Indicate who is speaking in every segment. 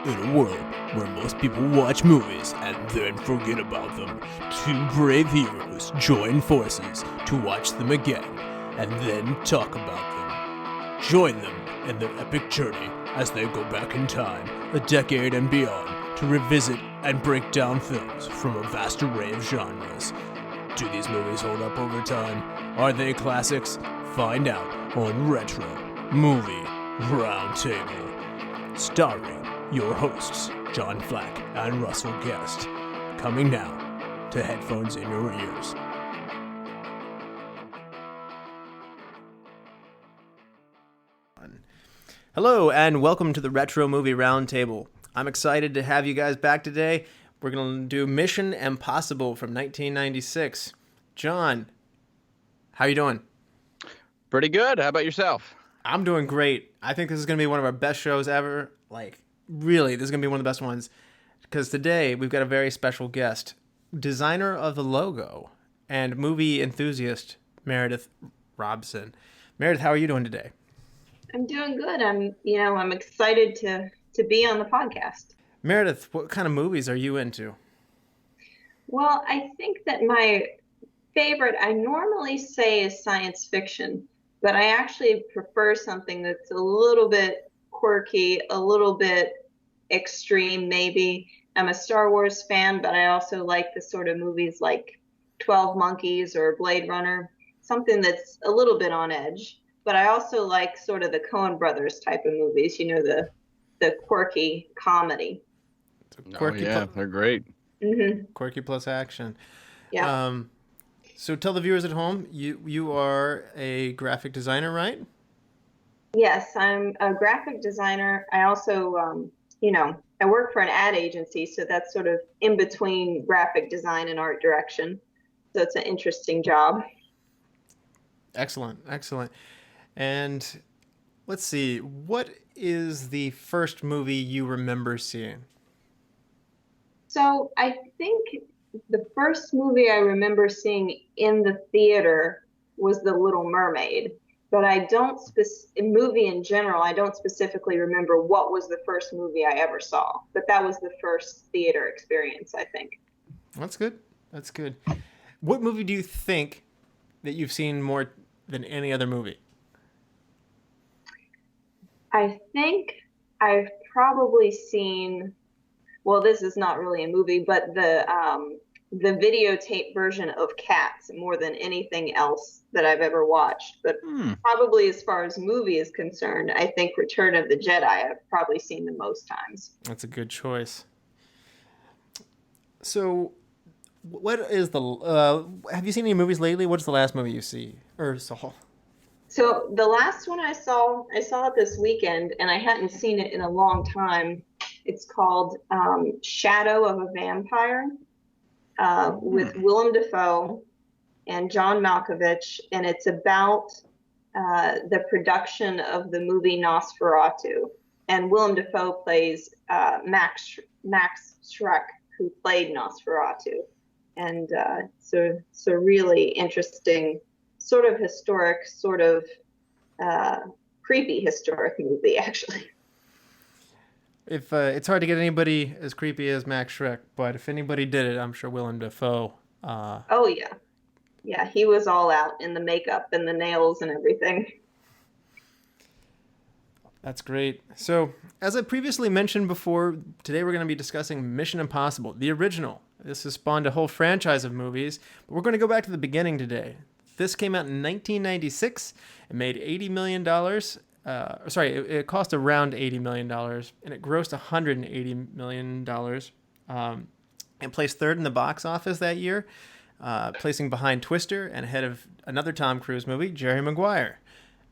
Speaker 1: In a world where most people watch movies and then forget about them, two brave heroes join forces to watch them again and then talk about them. Join them in their epic journey as they go back in time, a decade and beyond, to revisit and break down films from a vast array of genres. Do these movies hold up over time? Are they classics? Find out on Retro Movie Roundtable. Starring your hosts, John Flack and Russell Guest. Coming now to headphones in your ears. Hello and welcome to the Retro Movie Roundtable. I'm excited to have you guys back today. We're going to do Mission Impossible from 1996. John, how you doing?
Speaker 2: Pretty good. How about yourself?
Speaker 1: I'm doing great. I think this is going to be one of our best shows ever. Really, this is going to be one of the best ones. Because today, we've got a very special guest. Designer of the logo and movie enthusiast, Meredith Robson. Meredith, how are you doing today?
Speaker 3: I'm doing good. I'm excited to be on the podcast.
Speaker 1: Meredith, what kind of movies are you into?
Speaker 3: Well, I think that my favorite, I normally say, is science fiction, but I actually prefer something that's a little bit quirky, a little bit extreme, maybe. I'm a Star Wars fan, but I also like the sort of movies like 12 Monkeys or Blade Runner, something that's a little bit on edge. But I also like sort of the Coen Brothers type of movies, the quirky comedy.
Speaker 2: They're great.
Speaker 3: Mm-hmm.
Speaker 1: Quirky plus action.
Speaker 3: Yeah.
Speaker 1: So tell the viewers at home, you are a graphic designer, right?
Speaker 3: Yes, I'm a graphic designer. I also, I work for an ad agency, so that's sort of in between graphic design and art direction. So it's an interesting job.
Speaker 1: Excellent. And let's see, what is the first movie you remember seeing?
Speaker 3: So I think the first movie I remember seeing in the theater was The Little Mermaid. But I don't, movie in general, I don't specifically remember what was the first movie I ever saw. But that was the first theater experience, I think.
Speaker 1: That's good. What movie do you think that you've seen more than any other movie?
Speaker 3: I think I've probably seen, well, this is not really a movie, but the videotape version of Cats more than anything else that I've ever watched. But probably as far as movie is concerned, I think Return of the Jedi I've probably seen the most times.
Speaker 1: That's a good choice. So what is have you seen any movies lately? What's the last movie you saw?
Speaker 3: So the last one I saw it this weekend, and I hadn't seen it in a long time. It's called Shadow of a Vampire with Willem Dafoe and John Malkovich, and it's about the production of the movie Nosferatu. And Willem Dafoe plays Max Schreck, who played Nosferatu. And so it's a really interesting, sort of historic, sort of creepy historic movie, actually.
Speaker 1: If it's hard to get anybody as creepy as Max Schreck, but if anybody did it, I'm sure Willem Dafoe.
Speaker 3: Oh yeah, he was all out in the makeup and the nails and everything.
Speaker 1: That's great. So, as I previously mentioned before, today we're going to be discussing Mission Impossible, the original. This has spawned a whole franchise of movies, but we're going to go back to the beginning today. This came out in 1996. It made $80 million. It cost around $80 million, and it grossed $180 million. It placed third in the box office that year, placing behind Twister and ahead of another Tom Cruise movie, Jerry Maguire.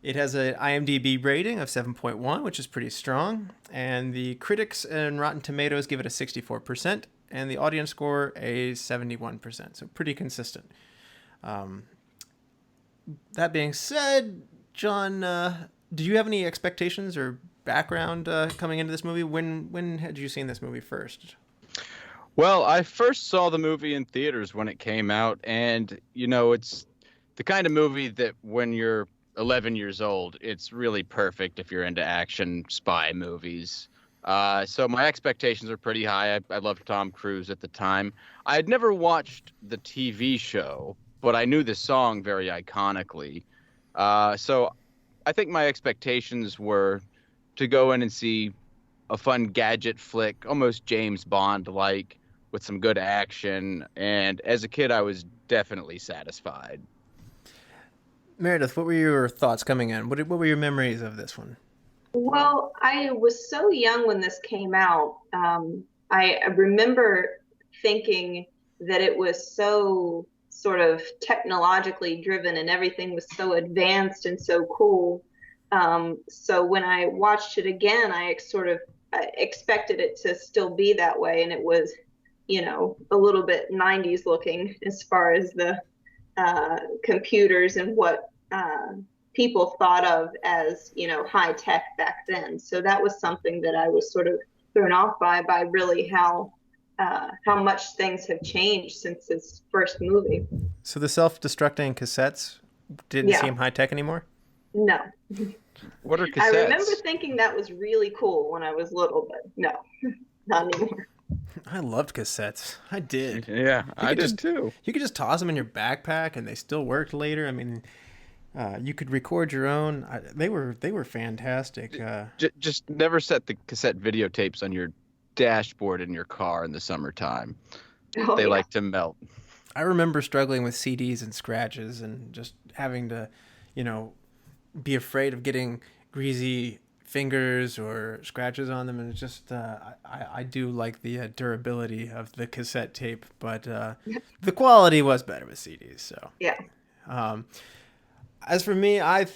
Speaker 1: It has an IMDb rating of 7.1, which is pretty strong, and the critics and Rotten Tomatoes give it a 64%, and the audience score a 71%, so pretty consistent. That being said, John, did you have any expectations or background coming into this movie? When had you seen this movie first?
Speaker 2: Well, I first saw the movie in theaters when it came out, and, it's the kind of movie that when you're 11 years old, it's really perfect if you're into action spy movies. So my expectations are pretty high. I loved Tom Cruise at the time. I had never watched the TV show, but I knew the song very iconically. So I think my expectations were to go in and see a fun gadget flick, almost James Bond-like, with some good action. And as a kid, I was definitely satisfied.
Speaker 1: Meredith, what were your thoughts coming in? What were your memories of this one?
Speaker 3: Well, I was so young when this came out. I remember thinking that it was so sort of technologically driven and everything was so advanced and so cool. So when I watched it again, I sort of expected it to still be that way. And it was, a little bit 90s looking as far as the computers and what people thought of as, high tech back then. So that was something that I was sort of thrown off by really how much things have changed since this first movie.
Speaker 1: So the self-destructing cassettes didn't seem high tech anymore?
Speaker 3: No.
Speaker 2: What are cassettes?
Speaker 3: I remember thinking that was really cool when I was little, but no, not anymore.
Speaker 1: I loved cassettes. I did.
Speaker 2: Yeah, I did too.
Speaker 1: You could just toss them in your backpack and they still worked later. I mean, you could record your own. They were fantastic.
Speaker 2: Just never set the cassette videotapes on your dashboard in your car in the summertime. They like to melt.
Speaker 1: I remember struggling with CDs and scratches and just having to, be afraid of getting greasy fingers or scratches on them. And it's just, I do like the durability of the cassette tape, but the quality was better with CDs. So
Speaker 3: yeah.
Speaker 1: As for me, I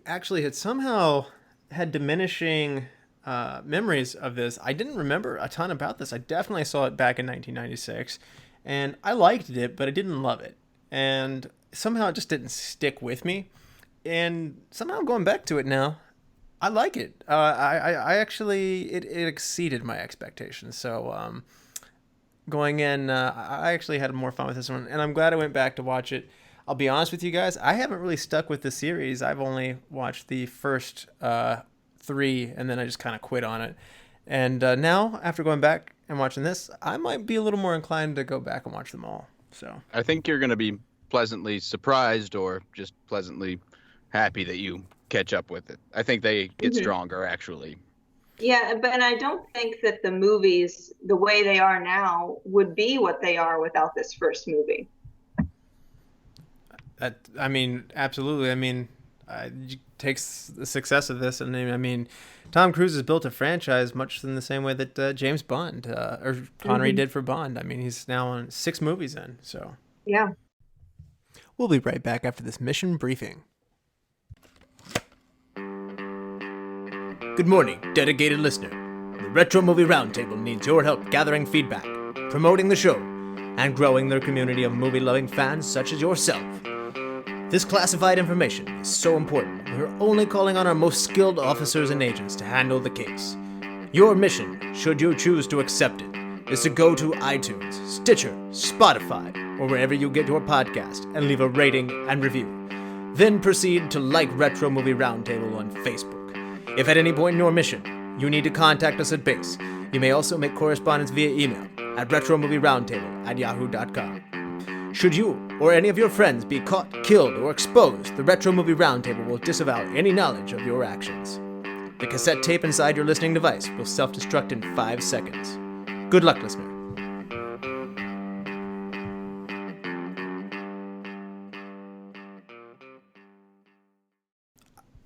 Speaker 1: actually had diminishing memories of this. I didn't remember a ton about this. I definitely saw it back in 1996, and I liked it, but I didn't love it. And somehow it just didn't stick with me. And somehow going back to it now, I like it. I actually, it exceeded my expectations. So going in, I actually had more fun with this one, and I'm glad I went back to watch it. I'll be honest with you guys, I haven't really stuck with the series. I've only watched the first 3, and then I just kind of quit on it. And now, after going back and watching this, I might be a little more inclined to go back and watch them all. So
Speaker 2: I think you're going to be pleasantly surprised or just pleasantly happy that you catch up with it. I think they get stronger, actually.
Speaker 3: Yeah, but and I don't think that the movies, the way they are now, would be what they are without this first movie.
Speaker 1: I mean, absolutely. I mean, it takes the success of this, and I mean, Tom Cruise has built a franchise much in the same way that James Bond or Connery did for Bond. I mean, he's now on 6 movies in. So
Speaker 3: yeah.
Speaker 1: We'll be right back after this mission briefing. Good morning, dedicated listener. The Retro Movie Roundtable needs your help gathering feedback, promoting the show, and growing their community of movie-loving fans such as yourself. This classified information is so important, we're only calling on our most skilled officers and agents to handle the case. Your mission, should you choose to accept it, is to go to iTunes, Stitcher, Spotify, or wherever you get your podcast and leave a rating and review. Then proceed to like Retro Movie Roundtable on Facebook. If at any point in your mission, you need to contact us at base, you may also make correspondence via email at retromovieroundtable@yahoo.com. Should you or any of your friends be caught, killed, or exposed, the Retro Movie Roundtable will disavow any knowledge of your actions. The cassette tape inside your listening device will self-destruct in 5 seconds. Good luck, listener.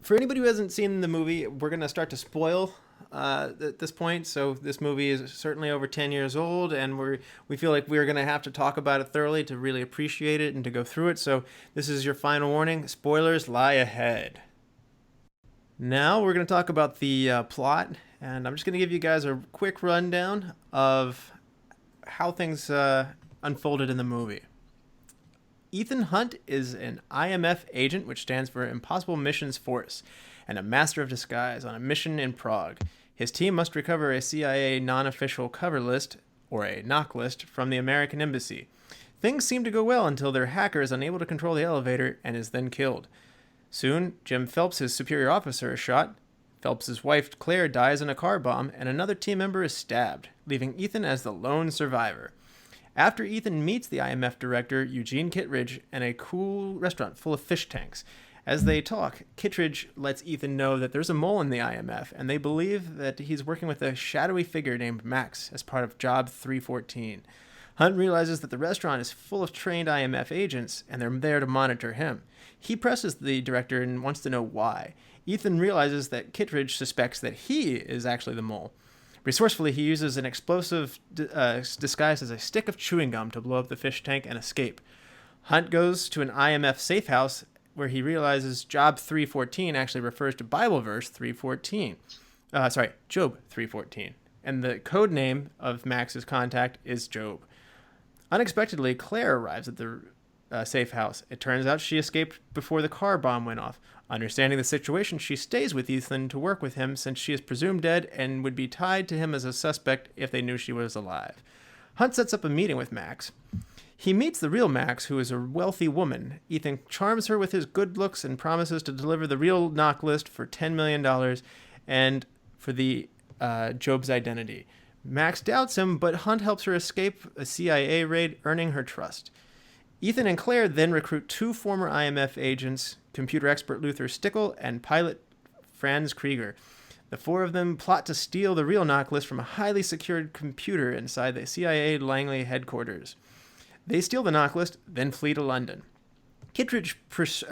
Speaker 1: For anybody who hasn't seen the movie, we're going to start to spoil at this point. So this movie is certainly over 10 years old, and we feel like we're going to have to talk about it thoroughly to really appreciate it and to go through it. So this is your final warning. Spoilers lie ahead. Now we're going to talk about the plot, and I'm just going to give you guys a quick rundown of how things unfolded in the movie. Ethan Hunt is an IMF agent, which stands for Impossible Missions Force, and a master of disguise on a mission in Prague. His team must recover a CIA non-official cover list, or a knock list, from the American embassy. Things seem to go well until their hacker is unable to control the elevator and is then killed. Soon, Jim Phelps, his superior officer, is shot. Phelps's wife, Claire, dies in a car bomb, and another team member is stabbed, leaving Ethan as the lone survivor. After Ethan meets the IMF director, Eugene Kittredge, in a cool restaurant full of fish tanks. As they talk, Kittredge lets Ethan know that there's a mole in the IMF, and they believe that he's working with a shadowy figure named Max as part of Job 314. Hunt realizes that the restaurant is full of trained IMF agents, and they're there to monitor him. He presses the director and wants to know why. Ethan realizes that Kittredge suspects that he is actually the mole. Resourcefully, he uses an explosive disguised as a stick of chewing gum to blow up the fish tank and escape. Hunt goes to an IMF safe house where he realizes Job 314 actually refers to Bible verse 314. Job 314. And the code name of Max's contact is Job. Unexpectedly, Claire arrives at the safe house. It turns out she escaped before the car bomb went off. Understanding the situation, she stays with Ethan to work with him since she is presumed dead and would be tied to him as a suspect if they knew she was alive. Hunt sets up a meeting with Max. He meets the real Max, who is a wealthy woman. Ethan charms her with his good looks and promises to deliver the real knock list for $10 million and for the Job's identity. Max doubts him, but Hunt helps her escape a CIA raid, earning her trust. Ethan and Claire then recruit two former IMF agents, computer expert Luther Stickle and pilot Franz Krieger. The four of them plot to steal the real knock list from a highly secured computer inside the CIA Langley headquarters. They steal the knock list, then flee to London. Kittredge pressures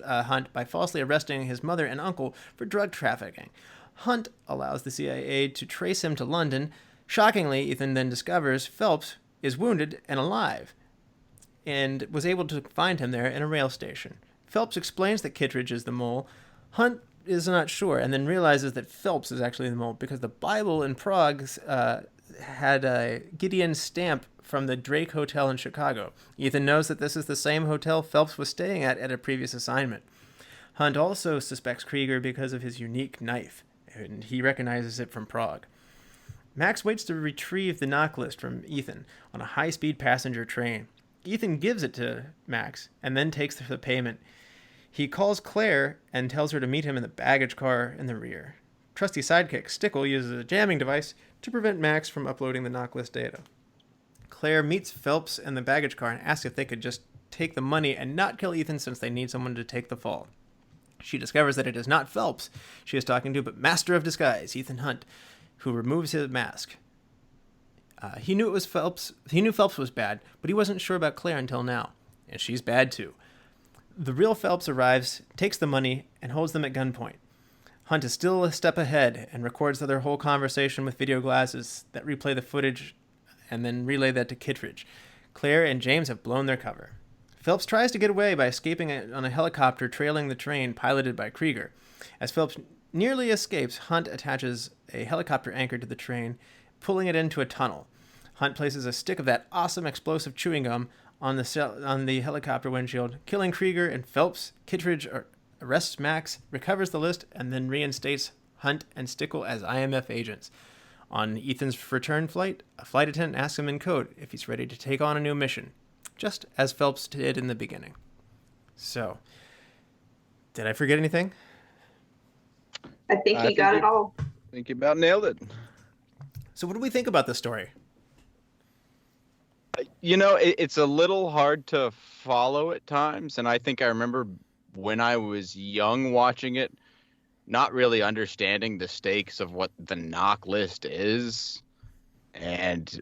Speaker 1: Hunt by falsely arresting his mother and uncle for drug trafficking. Hunt allows the CIA to trace him to London. Shockingly, Ethan then discovers Phelps is wounded and alive, and was able to find him there in a rail station. Phelps explains that Kittredge is the mole. Hunt is not sure, and then realizes that Phelps is actually the mole because the Bible in Prague had a Gideon stamp from the Drake Hotel in Chicago. Ethan knows that this is the same hotel Phelps was staying at a previous assignment. Hunt also suspects Krieger because of his unique knife, and he recognizes it from Prague. Max waits to retrieve the knock list from Ethan on a high-speed passenger train. Ethan gives it to Max and then takes the payment. He calls Claire and tells her to meet him in the baggage car in the rear. Trusty sidekick Stickle uses a jamming device to prevent Max from uploading the knock list data. Claire meets Phelps in the baggage car and asks if they could just take the money and not kill Ethan since they need someone to take the fall. She discovers that it is not Phelps she is talking to, but Master of Disguise, Ethan Hunt, who removes his mask. He knew Phelps was bad, but he wasn't sure about Claire until now, and she's bad too. The real Phelps arrives, takes the money, and holds them at gunpoint. Hunt is still a step ahead and records their whole conversation with video glasses that replay the footage and then relay that to Kittredge. Claire and James have blown their cover. Phelps tries to get away by escaping on a helicopter trailing the train piloted by Krieger. As Phelps nearly escapes, Hunt attaches a helicopter anchor to the train, pulling it into a tunnel. Hunt places a stick of that awesome explosive chewing gum on the helicopter windshield, killing Krieger, and Phelps. Kittredge arrests Max, recovers the list, and then reinstates Hunt and Stickle as IMF agents. On Ethan's return flight, a flight attendant asks him in code if he's ready to take on a new mission, just as Phelps did in the beginning. So, did I forget anything?
Speaker 3: I think you got it all.
Speaker 2: I think you about nailed it.
Speaker 1: So what do we think about this story?
Speaker 2: You know, it's a little hard to follow at times, and I think I remember when I was young watching it, not really understanding the stakes of what the knock list is. And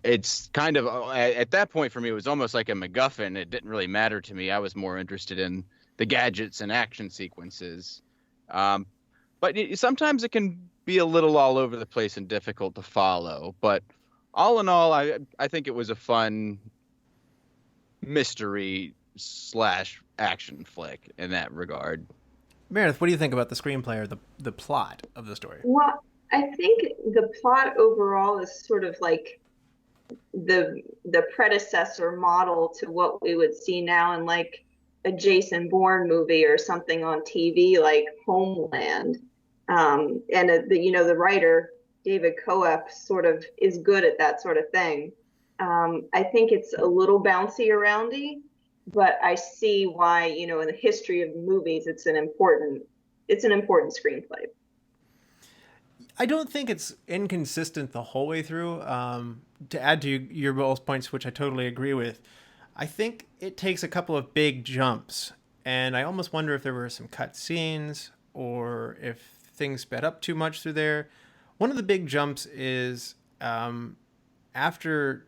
Speaker 2: it's kind of, at that point for me, it was almost like a MacGuffin. It didn't really matter to me. I was more interested in the gadgets and action sequences. But sometimes it can be a little all over the place and difficult to follow. But all in all, I think it was a fun mystery / action flick in that regard.
Speaker 1: Meredith, what do you think about the screenplay or the plot of the story?
Speaker 3: Well, I think the plot overall is sort of like the predecessor model to what we would see now in like a Jason Bourne movie or something on TV like Homeland. And the writer David Koepp sort of is good at that sort of thing. I think it's a little bouncy aroundy, but I see why, in the history of movies, it's an important it's an important screenplay.
Speaker 1: I don't think it's inconsistent the whole way through. To add to your both points, which I totally agree with, I think it takes a couple of big jumps, and I almost wonder if there were some cut scenes or if things sped up too much through there. One of the big jumps is after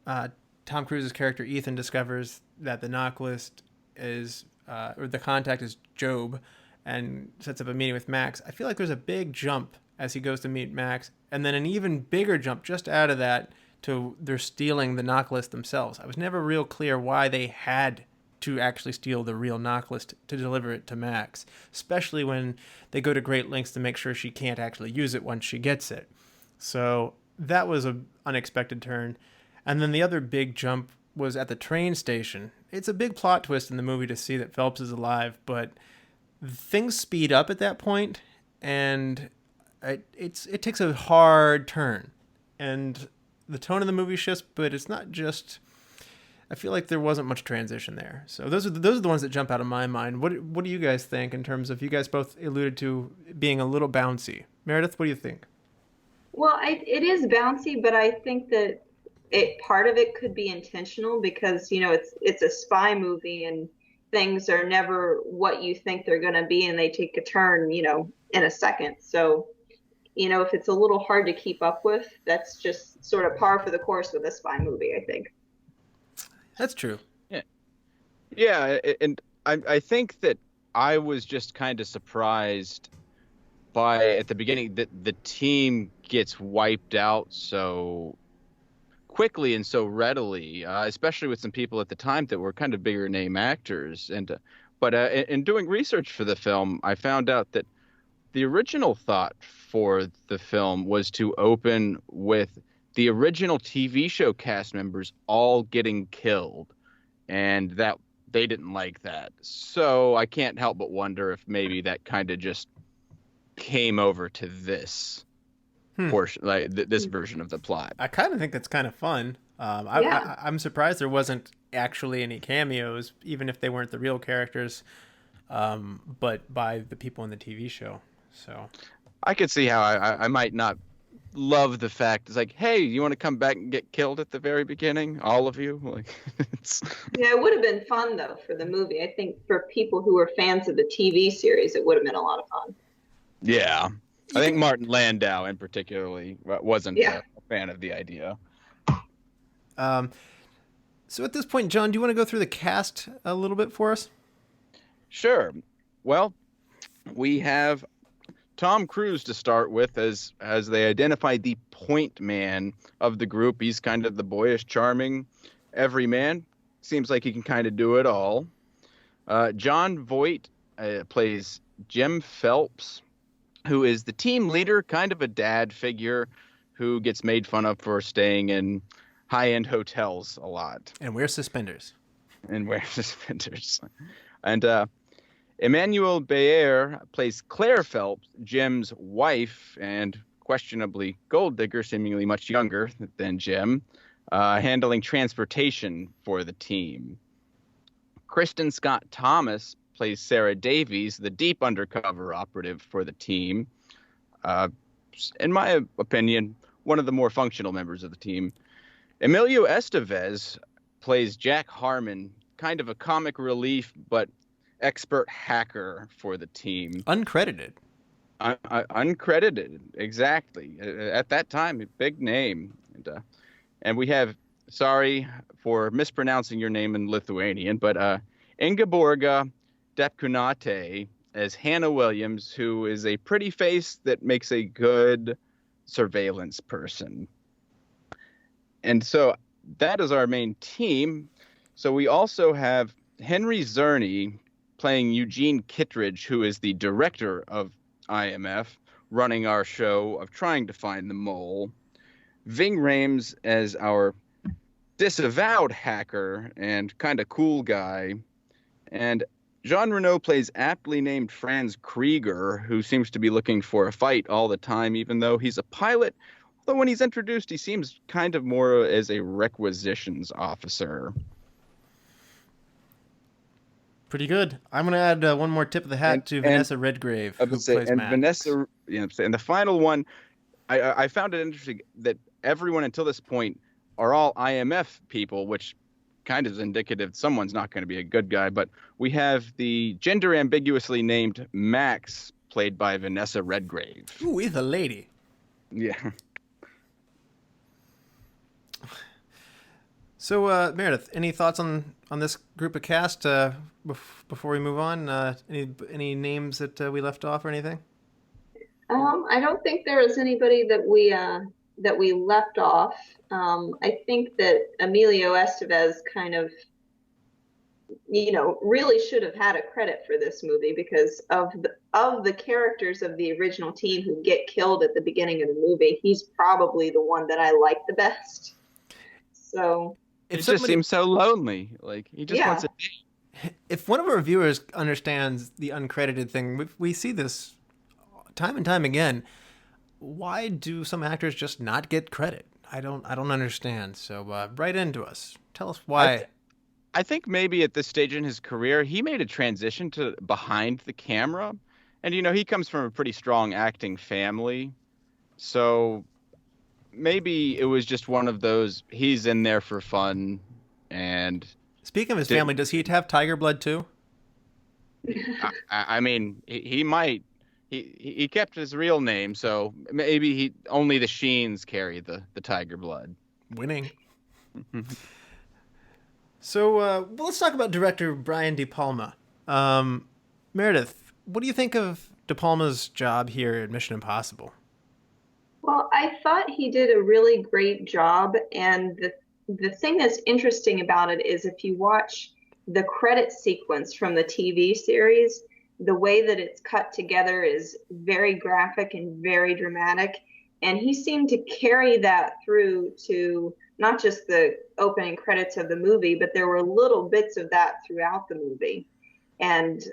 Speaker 1: Tom Cruise's character Ethan discovers that the knock list is, or the contact is Job, and sets up a meeting with Max. I feel like there's a big jump as he goes to meet Max, and then an even bigger jump just out of that to they're stealing the knock list themselves. I was never real clear why they had to actually steal the real knock list to deliver it to Max, especially when they go to great lengths to make sure she can't actually use it once she gets it. So that was an unexpected turn. And then the other big jump was at the train station. It's a big plot twist in the movie to see that Phelps is alive, but things speed up at that point, and it takes a hard turn, and the tone of the movie shifts, but it's not just. I feel like there wasn't much transition there. So those are the ones that jump out of my mind. What do you guys think in terms of, you guys both alluded to being a little bouncy? Meredith, what do you think?
Speaker 3: Well, it is bouncy, but I think that part of it could be intentional because, you know, it's a spy movie and things are never what you think they're going to be, and they take a turn, you know, in a second. So, you know, if it's a little hard to keep up with, that's just sort of par for the course with a spy movie, I think.
Speaker 1: That's true.
Speaker 2: Yeah, and I think that I was just kind of surprised by, at the beginning, that the team gets wiped out so quickly and so readily, especially with some people at the time that were kind of bigger name actors. But in doing research for the film, I found out that the original thought for the film was to open with the original TV show cast members all getting killed, and that they didn't like that. So I can't help but wonder if maybe that kind of just came over to this portion, like this version of the plot.
Speaker 1: I kind of think that's kind of fun. I'm surprised there wasn't actually any cameos, even if they weren't the real characters, but by the people in the TV show. So
Speaker 2: I could see how I might not love the fact it's like, hey, you want to come back and get killed at the very beginning, all of you? Like,
Speaker 3: yeah, it would have been fun though for the movie. I think for people who were fans of the TV series, it would have been a lot of fun.
Speaker 2: Yeah, I think Martin Landau in particularly wasn't a fan of the idea.
Speaker 1: So at this point, John, do you want to go through the cast a little bit for us?
Speaker 2: Sure. Well, we have Tom Cruise to start with, as they identify the point man of the group. He's kind of the boyish, charming everyman. Seems like he can kind of do it all. John Voight plays Jim Phelps, who is the team leader, kind of a dad figure who gets made fun of for staying in high-end hotels a lot.
Speaker 1: And wears suspenders.
Speaker 2: And Emmanuelle Béart plays Claire Phelps, Jim's wife, and questionably gold digger, seemingly much younger than Jim, handling transportation for the team. Kristin Scott Thomas plays Sarah Davies, the deep undercover operative for the team. In my opinion, one of the more functional members of the team. Emilio Estevez plays Jack Harmon, kind of a comic relief, but expert hacker for the team.
Speaker 1: Uncredited.
Speaker 2: Uncredited, exactly. At that time, a big name. And we have, sorry for mispronouncing your name in Lithuanian, but Ingeborga Dapkunaite as Hannah Williams, who is a pretty face that makes a good surveillance person. And so that is our main team. So we also have Henry Czerny playing Eugene Kittredge, who is the director of IMF, running our show of trying to find the mole. Ving Rhames as our disavowed hacker and kind of cool guy. And Jean Reno plays aptly named Franz Krieger, who seems to be looking for a fight all the time, even though he's a pilot. Although when he's introduced, he seems kind of more as a requisitions officer.
Speaker 1: Pretty good. I'm going to add one more tip of the hat to Vanessa Redgrave, who plays Max.
Speaker 2: Vanessa, and the final one, I found it interesting that everyone until this point are all IMF people, which kind of is indicative someone's not going to be a good guy. But we have the gender ambiguously named Max, played by Vanessa Redgrave.
Speaker 1: Ooh, he's a lady.
Speaker 2: Yeah.
Speaker 1: So, Meredith, any thoughts on this group of cast before we move on? Any names that we left off or anything?
Speaker 3: I don't think there was anybody that we left off. I think that Emilio Estevez kind of, really should have had a credit for this movie because of the characters of the original team who get killed at the beginning of the movie. He's probably the one that I like the best. So.
Speaker 2: It just seems so lonely. Like he just wants to.
Speaker 1: If one of our viewers understands the uncredited thing, we see this time and time again. Why do some actors just not get credit? I don't understand. So write into us. Tell us why.
Speaker 2: I think maybe at this stage in his career, he made a transition to behind the camera, and he comes from a pretty strong acting family, so. Maybe it was just one of those, he's in there for fun. And
Speaker 1: speaking of his family, does he have tiger blood too?
Speaker 2: I mean, he might. He kept his real name, so maybe only the Sheens carry the tiger blood.
Speaker 1: Winning. So let's talk about director Brian De Palma. Meredith, what do you think of De Palma's job here at Mission Impossible?
Speaker 3: Well, I thought he did a really great job, and the thing that's interesting about it is if you watch the credit sequence from the TV series, the way that it's cut together is very graphic and very dramatic, and he seemed to carry that through to not just the opening credits of the movie, but there were little bits of that throughout the movie. And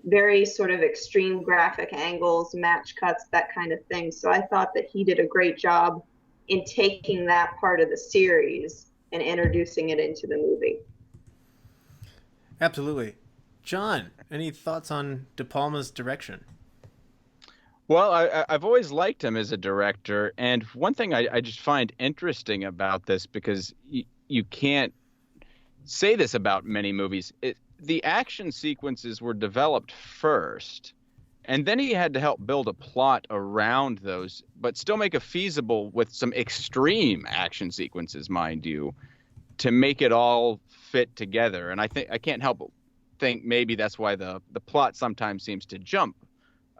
Speaker 3: very sort of extreme graphic angles, match cuts, that kind of thing. So I thought that he did a great job in taking that part of the series and introducing it into the movie.
Speaker 1: Absolutely. John, any thoughts on De Palma's direction?
Speaker 2: Well, I've always liked him as a director. And one thing I just find interesting about this, because you can't say this about many movies, the action sequences were developed first, and then he had to help build a plot around those, but still make it feasible with some extreme action sequences, mind you, to make it all fit together. And I can't help but think maybe that's why the plot sometimes seems to jump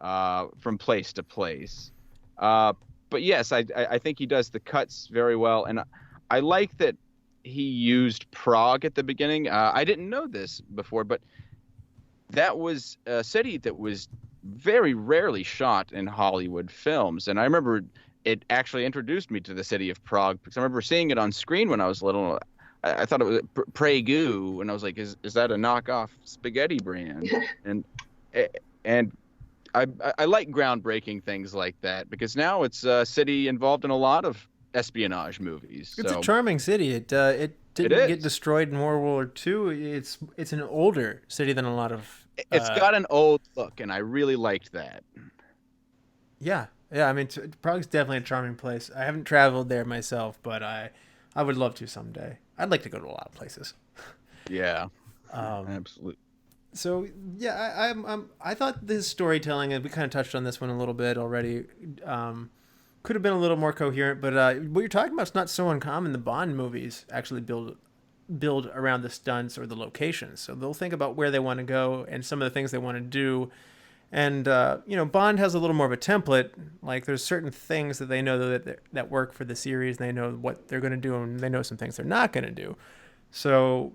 Speaker 2: from place to place. But yes, I think he does the cuts very well, and I like that he used Prague at the beginning. I didn't know this before, but that was a city that was very rarely shot in Hollywood films. And I remember it actually introduced me to the city of Prague, because I remember seeing it on screen when I was little. I thought it was Pragu, and I was like, is that a knockoff spaghetti brand? and I like groundbreaking things like that, because now it's a city involved in a lot of espionage movies.
Speaker 1: It's a charming city. It didn't get destroyed in World War II. It's an older city than a lot of.
Speaker 2: It's got an old look, and I really liked that.
Speaker 1: Yeah. I mean, Prague's definitely a charming place. I haven't traveled there myself, but I would love to someday. I'd like to go to a lot of places.
Speaker 2: Yeah. Absolutely.
Speaker 1: So yeah, I thought this storytelling, and we kind of touched on this one a little bit already. Could have been a little more coherent, but what you're talking about is not so uncommon. The Bond movies actually build around the stunts or the locations, so they'll think about where they want to go and some of the things they want to do. And Bond has a little more of a template. Like there's certain things that they know that work for the series. They know what they're going to do, and they know some things they're not going to do. So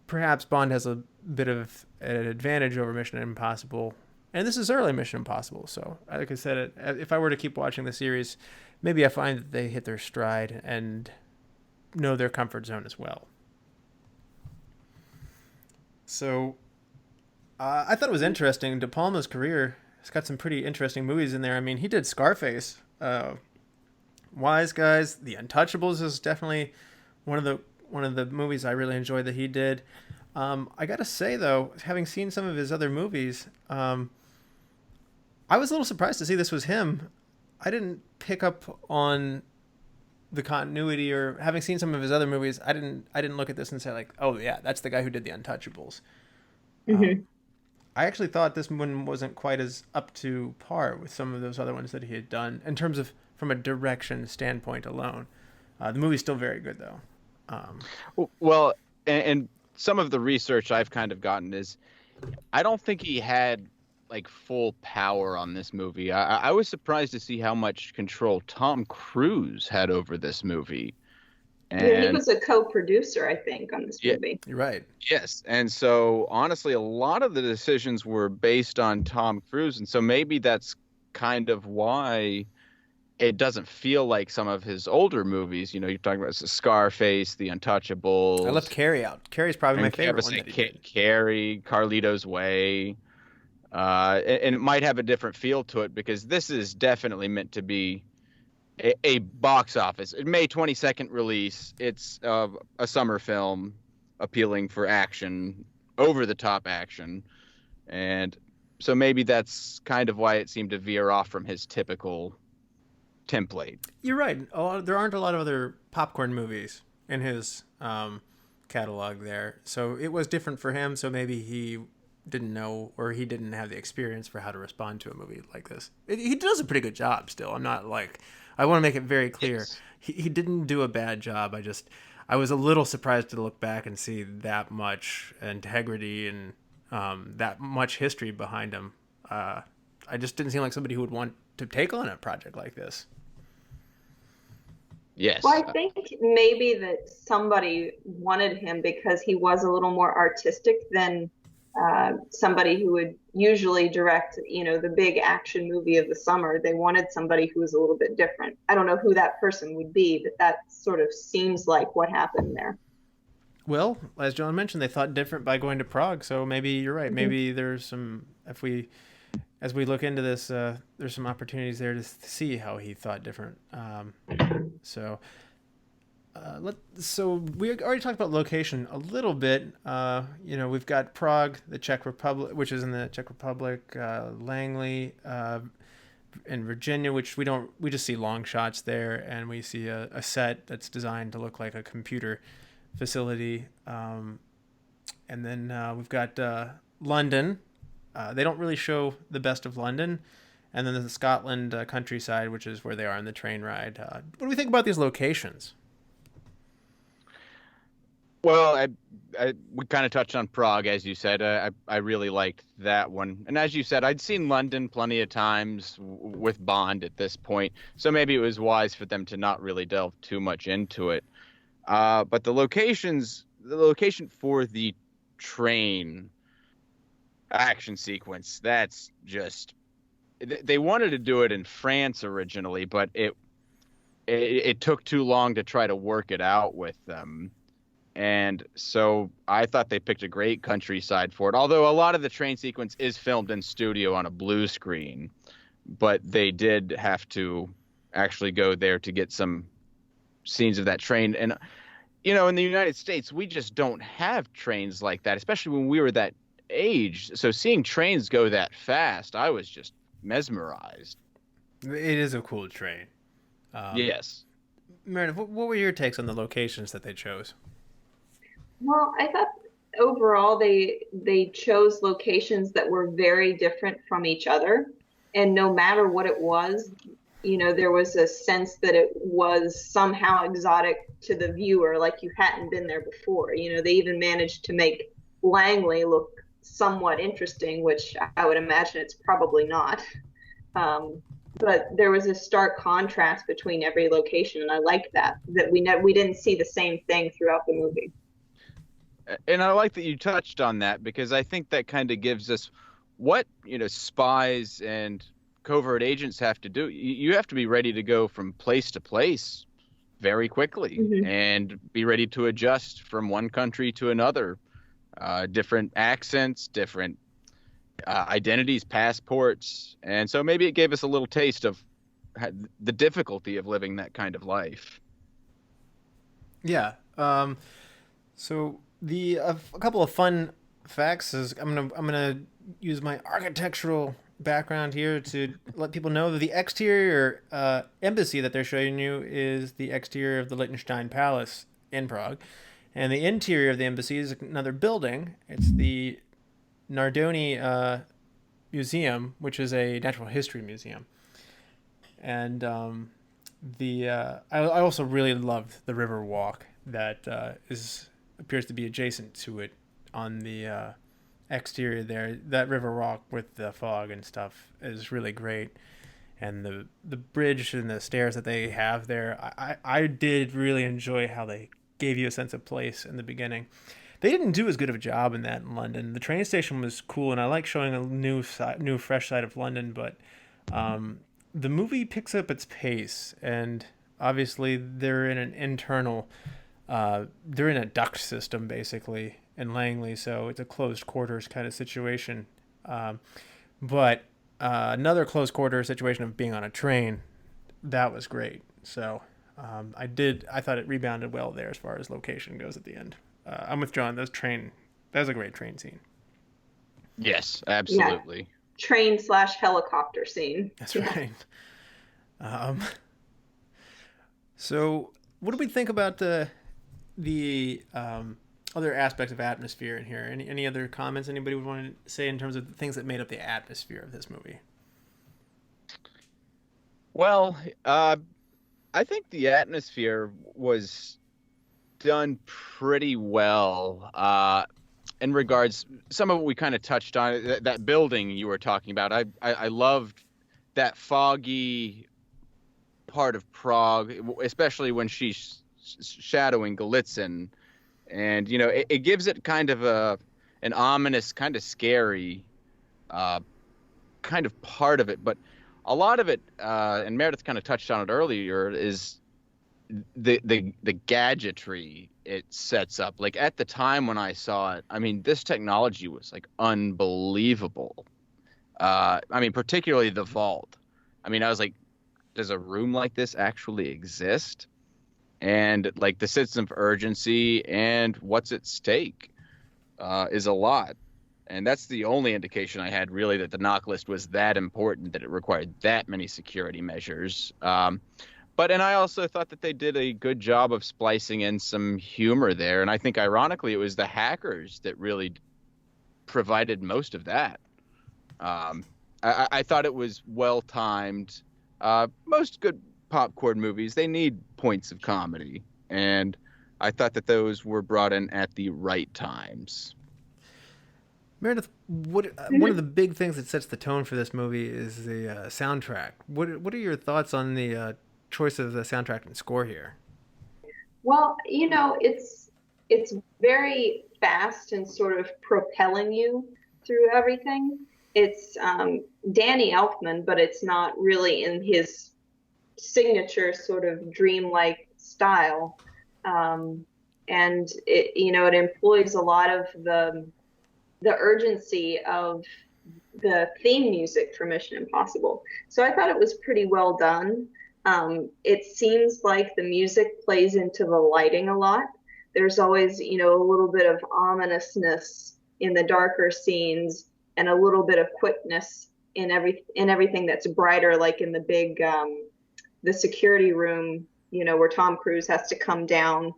Speaker 1: perhaps Bond has a bit of an advantage over Mission Impossible. And this is early Mission Impossible, so like I said, if I were to keep watching the series, maybe I find that they hit their stride and know their comfort zone as well. So I thought it was interesting. De Palma's career has got some pretty interesting movies in there. I mean, he did Scarface, Wise Guys, The Untouchables is definitely one of the movies I really enjoyed that he did. I gotta say though, having seen some of his other movies, I was a little surprised to see this was him. I didn't pick up on the continuity, or having seen some of his other movies, I didn't look at this and say like, oh yeah, that's the guy who did The Untouchables.
Speaker 3: Mm-hmm.
Speaker 1: I actually thought this one wasn't quite as up to par with some of those other ones that he had done in terms of from a direction standpoint alone. The movie's still very good though.
Speaker 2: Well, and some of the research I've kind of gotten is I don't think he had like full power on this movie. I was surprised to see how much control Tom Cruise had over this movie. And
Speaker 3: Yeah, he was a co-producer, I think, on this
Speaker 2: Yeah.
Speaker 3: movie.
Speaker 1: You're right.
Speaker 2: yes, and so honestly, a lot of the decisions were based on Tom Cruise, and so maybe that's kind of why it doesn't feel like some of his older movies. You know, you're talking about Scarface, The Untouchables.
Speaker 1: I left Carrie out. Carrie's probably my
Speaker 2: and
Speaker 1: favorite
Speaker 2: Kevin
Speaker 1: one that he did.
Speaker 2: Carrie, Carlito's Way. And it might have a different feel to it because this is definitely meant to be a box office. May 22nd release. It's a summer film appealing for action, over-the-top action. And so maybe that's kind of why it seemed to veer off from his typical template.
Speaker 1: You're right. There aren't a lot of other popcorn movies in his catalog there. So it was different for him. So maybe he didn't know, or he didn't have the experience for how to respond to a movie like this. He does a pretty good job still. I'm not like, I want to make it very clear.
Speaker 2: Yes.
Speaker 1: He didn't do a bad job. I was a little surprised to look back and see that much integrity and that much history behind him. I just didn't seem like somebody who would want to take on a project like this.
Speaker 2: Yes.
Speaker 3: Well, I think maybe that somebody wanted him because he was a little more artistic than somebody who would usually direct, the big action movie of the summer. They wanted somebody who was a little bit different. I don't know who that person would be, but that sort of seems like what happened there.
Speaker 1: Well, as John mentioned, they thought different by going to Prague. So maybe you're right.
Speaker 3: Mm-hmm.
Speaker 1: Maybe there's some, as we look into this, there's some opportunities there to see how he thought different. So we already talked about location a little bit. We've got Prague, the Czech Republic, which is in the Czech Republic, Langley, and Virginia, which we just see long shots there, and we see a set that's designed to look like a computer facility. And then we've got London. They don't really show the best of London. And then the Scotland countryside, which is where they are on the train ride. What do we think about these locations?
Speaker 2: Well, we kind of touched on Prague, as you said. I really liked that one. And as you said, I'd seen London plenty of times with Bond at this point. So maybe it was wise for them to not really delve too much into it. But the location for the train action sequence, that's just... They wanted to do it in France originally, but it took too long to try to work it out with them. And so I thought they picked a great countryside for it. Although a lot of the train sequence is filmed in studio on a blue screen, but they did have to actually go there to get some scenes of that train. And, in the United States, we just don't have trains like that, especially when we were that age. So seeing trains go that fast, I was just mesmerized.
Speaker 1: It is a cool train.
Speaker 2: Yes.
Speaker 1: Meredith, what were your takes on the locations that they chose?
Speaker 3: Well, I thought overall they chose locations that were very different from each other. And no matter what it was, there was a sense that it was somehow exotic to the viewer, like you hadn't been there before. They even managed to make Langley look somewhat interesting, which I would imagine it's probably not. But there was a stark contrast between every location, and I liked that we didn't see the same thing throughout the movie.
Speaker 2: And I like that you touched on that, because I think that kind of gives us what, spies and covert agents have to do. You have to be ready to go from place to place very quickly,
Speaker 3: Mm-hmm.
Speaker 2: and be ready to adjust from one country to another. Different accents, different identities, passports. And so maybe it gave us a little taste of the difficulty of living that kind of life.
Speaker 1: Yeah. So A couple of fun facts is I'm gonna use my architectural background here to let people know that the exterior embassy that they're showing you is the exterior of the Liechtenstein Palace in Prague, and the interior of the embassy is another building. It's the Nardoni Museum, which is a natural history museum, and I also really loved the river walk that appears to be adjacent to it on the exterior there. That river walk with the fog and stuff is really great, and the bridge and the stairs that they have there, I did really enjoy how they gave you a sense of place in the beginning. They didn't do as good of a job in that in London. The train station was cool, and I like showing a new fresh side of London, but the movie picks up its pace, and obviously they're in an internal they're in a duct system basically in Langley, so it's a closed quarters kind of situation. But another closed quarter situation of being on a train, that was great. So I thought it rebounded well there as far as location goes at the end. I'm with John. That was a great train scene.
Speaker 2: Yes, absolutely.
Speaker 3: Yeah. Train/helicopter scene.
Speaker 1: That's right. So what do we think about the other aspects of atmosphere in here? Any other comments anybody would want to say in terms of the things that made up the atmosphere of this movie?
Speaker 2: Well, I think the atmosphere was done pretty well in regards. Some of it we kind of touched on. That building you were talking about, I loved that foggy part of Prague, especially when she's shadowing Golitsyn, and it gives it kind of an ominous, kind of scary kind of part of it. But a lot of it, and Meredith kind of touched on it earlier, is the gadgetry it sets up. Like at the time when I saw it, I mean, this technology was like unbelievable. I mean, particularly the vault. I mean, I was like, does a room like this actually exist? And like the sense of urgency and what's at stake is a lot. And that's the only indication I had really that the knock list was that important, that it required that many security measures. And I also thought that they did a good job of splicing in some humor there. And I think ironically, it was the hackers that really provided most of that. I thought it was well timed. Most good popcorn movies, they need points of comedy. And I thought that those were brought in at the right times.
Speaker 1: Meredith, one of the big things that sets the tone for this movie is the soundtrack. What are your thoughts on the choice of the soundtrack and score here?
Speaker 3: Well, it's very fast and sort of propelling you through everything. It's Danny Elfman, but it's not really in his signature sort of dreamlike style. And it employs a lot of the urgency of the theme music for Mission Impossible. So I thought it was pretty well done. It seems like the music plays into the lighting a lot. There's always, a little bit of ominousness in the darker scenes and a little bit of quickness in everything that's brighter, like in the big, the security room, where Tom Cruise has to come down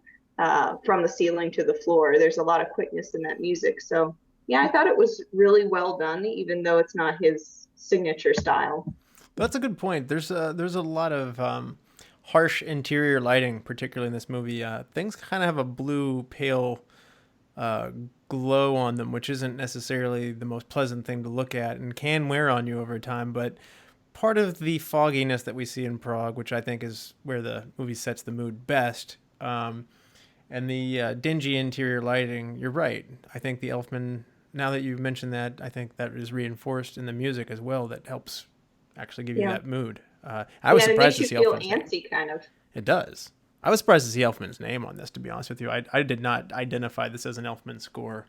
Speaker 3: from the ceiling to the floor. There's a lot of quickness in that music. So yeah, I thought it was really well done, even though it's not his signature style.
Speaker 1: That's a good point. There's a lot of harsh interior lighting, particularly in this movie. Things kind of have a blue, pale glow on them, which isn't necessarily the most pleasant thing to look at and can wear on you over time. But part of the fogginess that we see in Prague, which I think is where the movie sets the mood best, and the dingy interior lighting, you're right. I think the Elfman, now that you've mentioned that, I think that is reinforced in the music as well. That helps actually give you that mood. I was surprised to see Elfman's name.
Speaker 3: It makes you feel antsy, kind of.
Speaker 1: It does. I was surprised to see Elfman's name on this, to be honest with you. I did not identify this as an Elfman score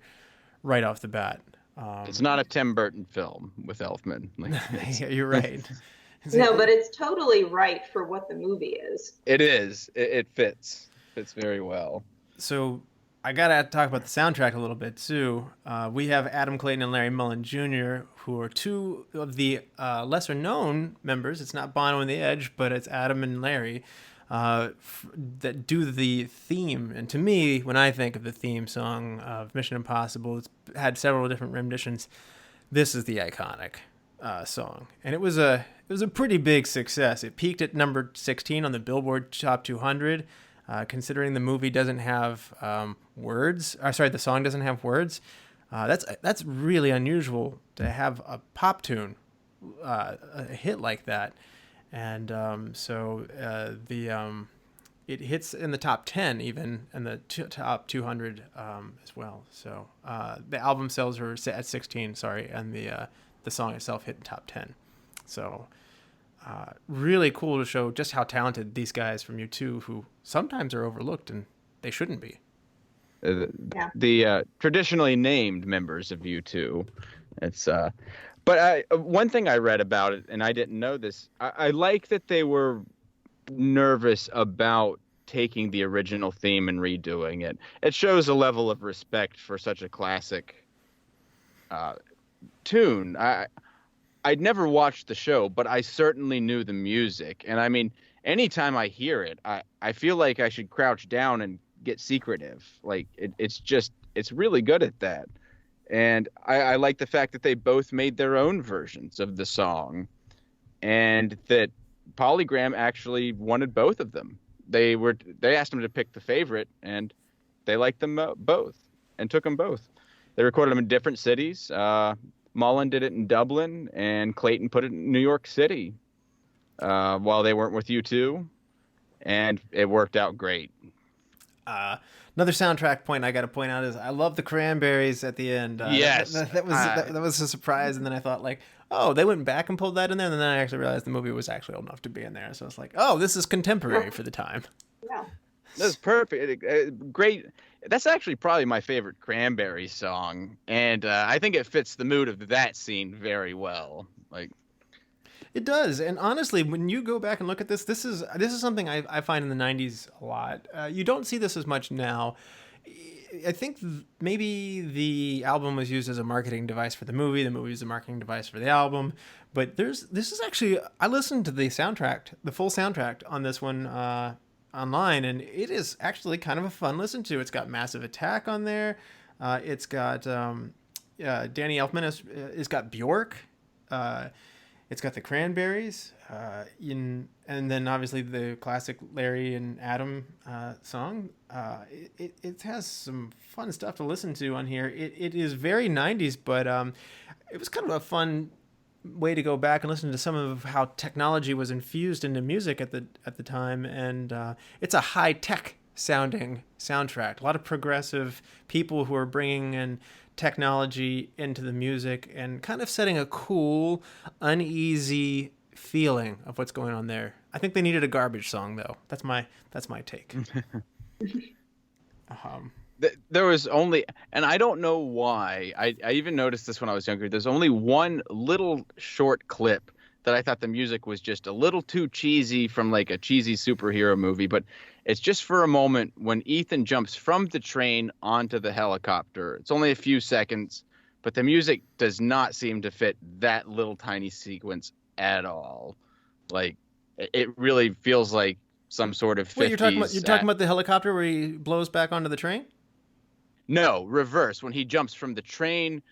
Speaker 1: right off the bat.
Speaker 2: It's not a Tim Burton film with Elfman.
Speaker 1: Yeah, you're right.
Speaker 3: No, but it's totally right for what the movie is.
Speaker 2: It is. It fits very well.
Speaker 1: So I gotta talk about the soundtrack a little bit too. We have Adam Clayton and Larry Mullen Jr., who are two of the lesser known members. It's not Bono and the Edge, but it's Adam and Larry that do the theme. And to me, when I think of the theme song of Mission Impossible, it's had several different renditions. This is the iconic song, and it was a pretty big success. It peaked at number 16 on the Billboard Top 200. Considering the movie doesn't have words, the song doesn't have words. That's really unusual to have a pop tune, a hit like that, and it hits in the top 10 even, and the top 200 as well. So the album sales were at 16, and the song itself hit the top 10. So. Really cool to show just how talented these guys from U2, who sometimes are overlooked and they shouldn't be.
Speaker 2: The traditionally named members of U2. It's but one thing I read about it, and I didn't know this, I like that they were nervous about taking the original theme and redoing it. It shows a level of respect for such a classic tune. I'd never watched the show, but I certainly knew the music. And I mean, anytime I hear it, I feel like I should crouch down and get secretive. Like it's really good at that. And I like the fact that they both made their own versions of the song, and that Polygram actually wanted both of them. They asked them to pick the favorite, and they liked them both and took them both. They recorded them in different cities. Mullen did it in Dublin, and Clayton put it in New York City while they weren't with U2, and it worked out great.
Speaker 1: Another soundtrack point I got to point out is I love the Cranberries at the end.
Speaker 2: Yes.
Speaker 1: That was a surprise, and then I thought, like, oh, they went back and pulled that in there, and then I actually realized the movie was actually old enough to be in there. So it's like, oh, this is contemporary for the time.
Speaker 3: Yeah.
Speaker 2: That's perfect. Great. That's actually probably my favorite Cranberries song, and I think it fits the mood of that scene very well. Like,
Speaker 1: it does. And honestly, when you go back and look at this is something I find in the 90s a lot. You don't see this as much now. I think maybe the album was used as a marketing device for the movie. The movie is a marketing device for the album. But this is actually, I listened to the full soundtrack on this one online, and it is actually kind of a fun listen to. It's got Massive Attack on there. It's got Danny Elfman. It's got Bjork. It's got the Cranberries. And then obviously the classic Larry and Adam song. It has some fun stuff to listen to on here. It is very 90s, but it was kind of a fun way to go back and listen to some of how technology was infused into music at the time, and it's a high-tech sounding soundtrack. A lot of progressive people who are bringing in technology into the music and kind of setting a cool, uneasy feeling of what's going on there. I think they needed a garbage song, though. That's my take.
Speaker 2: There was only, and I don't know why, I even noticed this when I was younger, there's only one little short clip that I thought the music was just a little too cheesy from like a cheesy superhero movie, but it's just for a moment when Ethan jumps from the train onto the helicopter. It's only a few seconds, but the music does not seem to fit that little tiny sequence at all. Like, it really feels like some sort of 50s.
Speaker 1: Wait, you're talking about the helicopter where he blows back onto the train?
Speaker 2: No, reverse. When he jumps from the train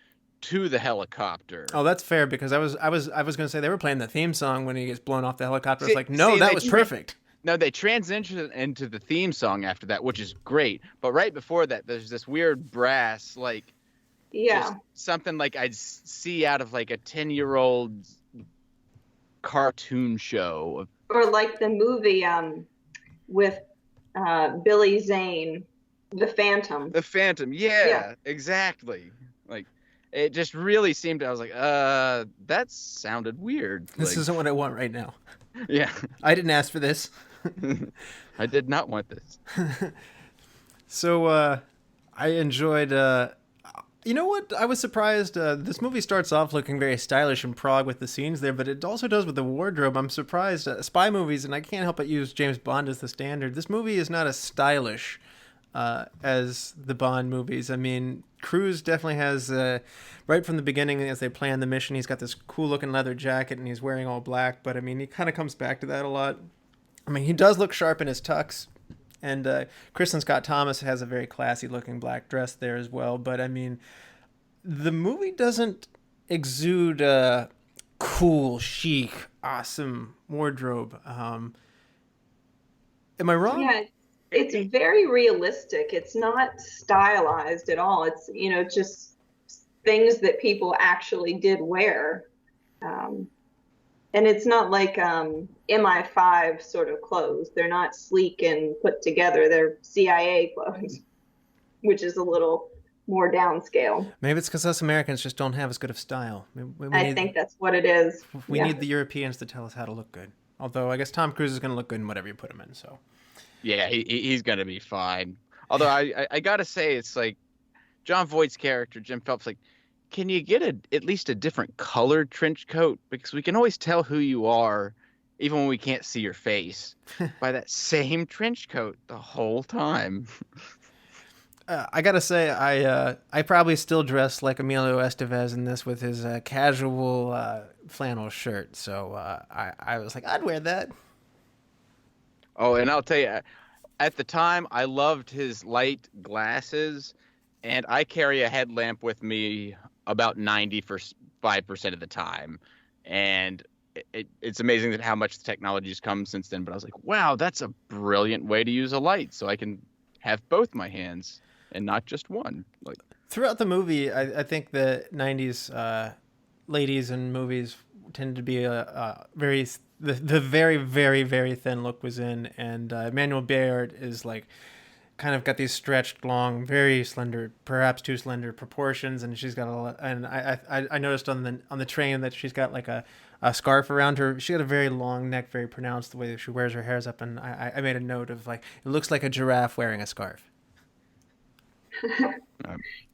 Speaker 2: to the helicopter.
Speaker 1: Oh, that's fair, because I was going to say they were playing the theme song when he gets blown off the helicopter. It's like, no, that was perfect.
Speaker 2: No, they transition into the theme song after that, which is great. But right before that, there's this weird brass, like, something like I'd see out of like a 10-year-old cartoon show.
Speaker 3: Or like the movie with Billy Zane, The Phantom.
Speaker 2: The Phantom, yeah, exactly. Like, it just really seemed, I was like, that sounded weird.
Speaker 1: This isn't what I want right now.
Speaker 2: Yeah.
Speaker 1: I didn't ask for this.
Speaker 2: I did not want this.
Speaker 1: So I enjoyed, you know what? I was surprised. This movie starts off looking very stylish in Prague with the scenes there, but it also does with the wardrobe. I'm surprised. Spy movies, and I can't help but use James Bond as the standard. This movie is not as stylish as the Bond movies. I mean, Cruise definitely has, right from the beginning as they plan the mission, he's got this cool looking leather jacket and he's wearing all black, but I mean, he kind of comes back to that a lot. I mean, he does look sharp in his tux, and Kristen Scott Thomas has a very classy looking black dress there as well, but I mean, the movie doesn't exude a cool, chic, awesome wardrobe. Am I wrong?
Speaker 3: Yeah, it's very realistic. It's not stylized at all. It's, just things that people actually did wear. And it's not like MI5 sort of clothes. They're not sleek and put together. They're CIA clothes, which is a little more downscale.
Speaker 1: Maybe it's because us Americans just don't have as good of style.
Speaker 3: I think that's what it is.
Speaker 1: We need the Europeans to tell us how to look good. Although I guess Tom Cruise is going to look good in whatever you put him in. So,
Speaker 2: yeah, he's going to be fine. Although I got to say, it's like John Voight's character, Jim Phelps, like, can you get at least a different colored trench coat? Because we can always tell who you are, even when we can't see your face, by that same trench coat the whole time.
Speaker 1: I gotta say, I probably still dress like Emilio Estevez in this with his casual flannel shirt. So I was like, I'd wear that.
Speaker 2: Oh, and I'll tell you, at the time, I loved his light glasses, and I carry a headlamp with me about 95% of the time. And it's amazing that how much the technology has come since then. But I was like, wow, that's a brilliant way to use a light, so I can have both my hands and not just one. Like,
Speaker 1: throughout the movie, I think the 90s ladies in movies tended to be the very, very, very thin look was in, and Emmanuelle Béart is like kind of got these stretched, long, very slender, perhaps too slender proportions, and she's got a lot. And I noticed on the train that she's got like a scarf around her. She got a very long neck, very pronounced the way she wears her hairs up, and I made a note of like it looks like a giraffe wearing a scarf.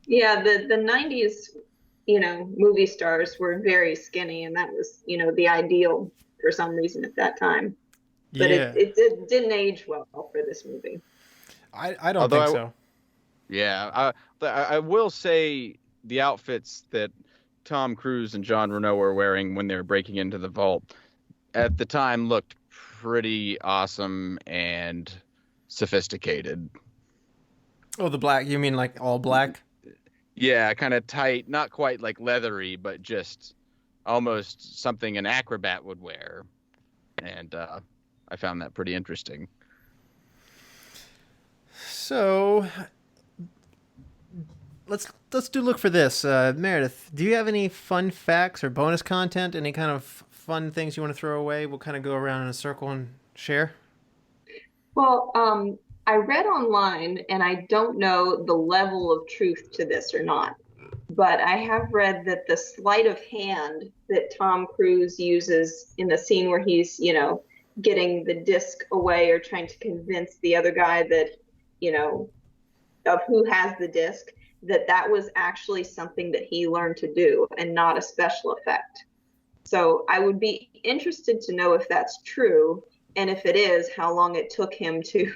Speaker 3: Yeah, the 90s, movie stars were very skinny, and that was, the ideal for some reason at that time. But
Speaker 1: yeah.
Speaker 3: it didn't age well for this movie.
Speaker 1: I don't think so.
Speaker 2: Yeah, I will say the outfits that Tom Cruise and Jean Reno were wearing when they were breaking into the vault at the time looked pretty awesome and sophisticated.
Speaker 1: Oh, the black? You mean like all black?
Speaker 2: Yeah, kind of tight, not quite like leathery, but just almost something an acrobat would wear. And I found that pretty interesting.
Speaker 1: So let's do look for this. Meredith, do you have any fun facts or bonus content? Any kind of fun things you want to throw away? We'll kind of go around in a circle and share.
Speaker 3: Well, I read online, and I don't know the level of truth to this or not, but I have read that the sleight of hand that Tom Cruise uses in the scene where he's, getting the disc away or trying to convince the other guy that, of who has the disc, that was actually something that he learned to do and not a special effect. So I would be interested to know if that's true, and if it is, how long it took him to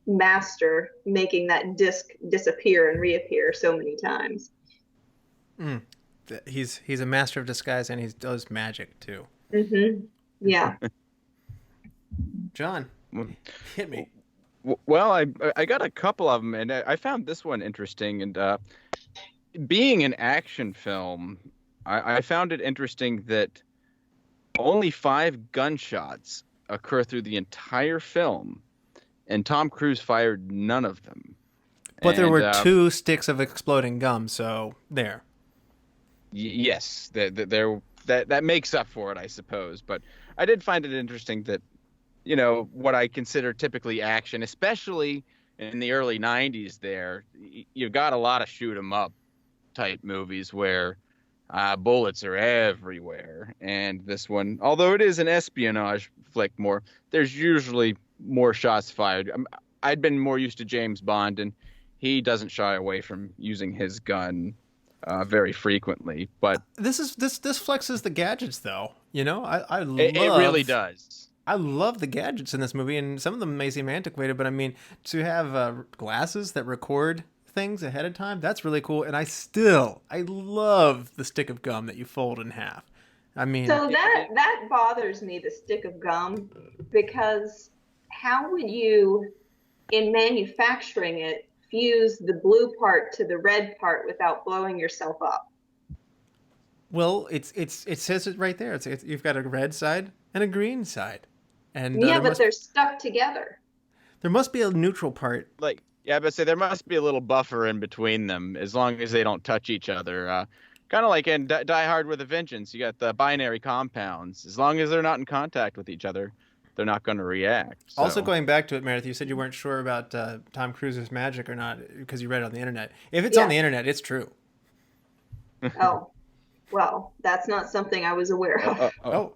Speaker 3: master making that disc disappear and reappear so many times.
Speaker 1: He's a master of disguise, and he does magic too.
Speaker 3: Mm-hmm. Yeah.
Speaker 1: John, hit me.
Speaker 2: Well, I got a couple of them, and I found this one interesting. And being an action film, I found it interesting that only 5 gunshots occur through the entire film, and Tom Cruise fired none of them.
Speaker 1: But there were 2 sticks of exploding gum, so there.
Speaker 2: Yes, that makes up for it, I suppose. But I did find it interesting that, what I consider typically action, especially in the early 90s there, you've got a lot of shoot 'em up type movies where bullets are everywhere. And this one, although it is an espionage flick more, there's usually more shots fired. I'd been more used to James Bond, and he doesn't shy away from using his gun very frequently. But
Speaker 1: this flexes the gadgets, though. It
Speaker 2: really does.
Speaker 1: I love the gadgets in this movie, and some of them may seem antiquated, but I mean, to have glasses that record things ahead of time, that's really cool. And I love the stick of gum that you fold in half. I mean,
Speaker 3: so that bothers me, the stick of gum, because how would you, in manufacturing it, fuse the blue part to the red part without blowing yourself up?
Speaker 1: well, it says it right there. You've got a red side and a green side, and
Speaker 3: Yeah, but they're stuck together.
Speaker 1: there must be a neutral part.
Speaker 2: Like, yeah, but say there must be a little buffer in between them as long as they don't touch each other. Kind of like in Die Hard with a Vengeance, you got the binary compounds. As long as they're not in contact with each other, they're not going to react. So.
Speaker 1: Also, going back to it, Meredith, you said you weren't sure about Tom Cruise's magic or not because you read it on the internet. If it's on the internet, it's true.
Speaker 3: Oh, well, that's not something I was aware of.
Speaker 1: Oh,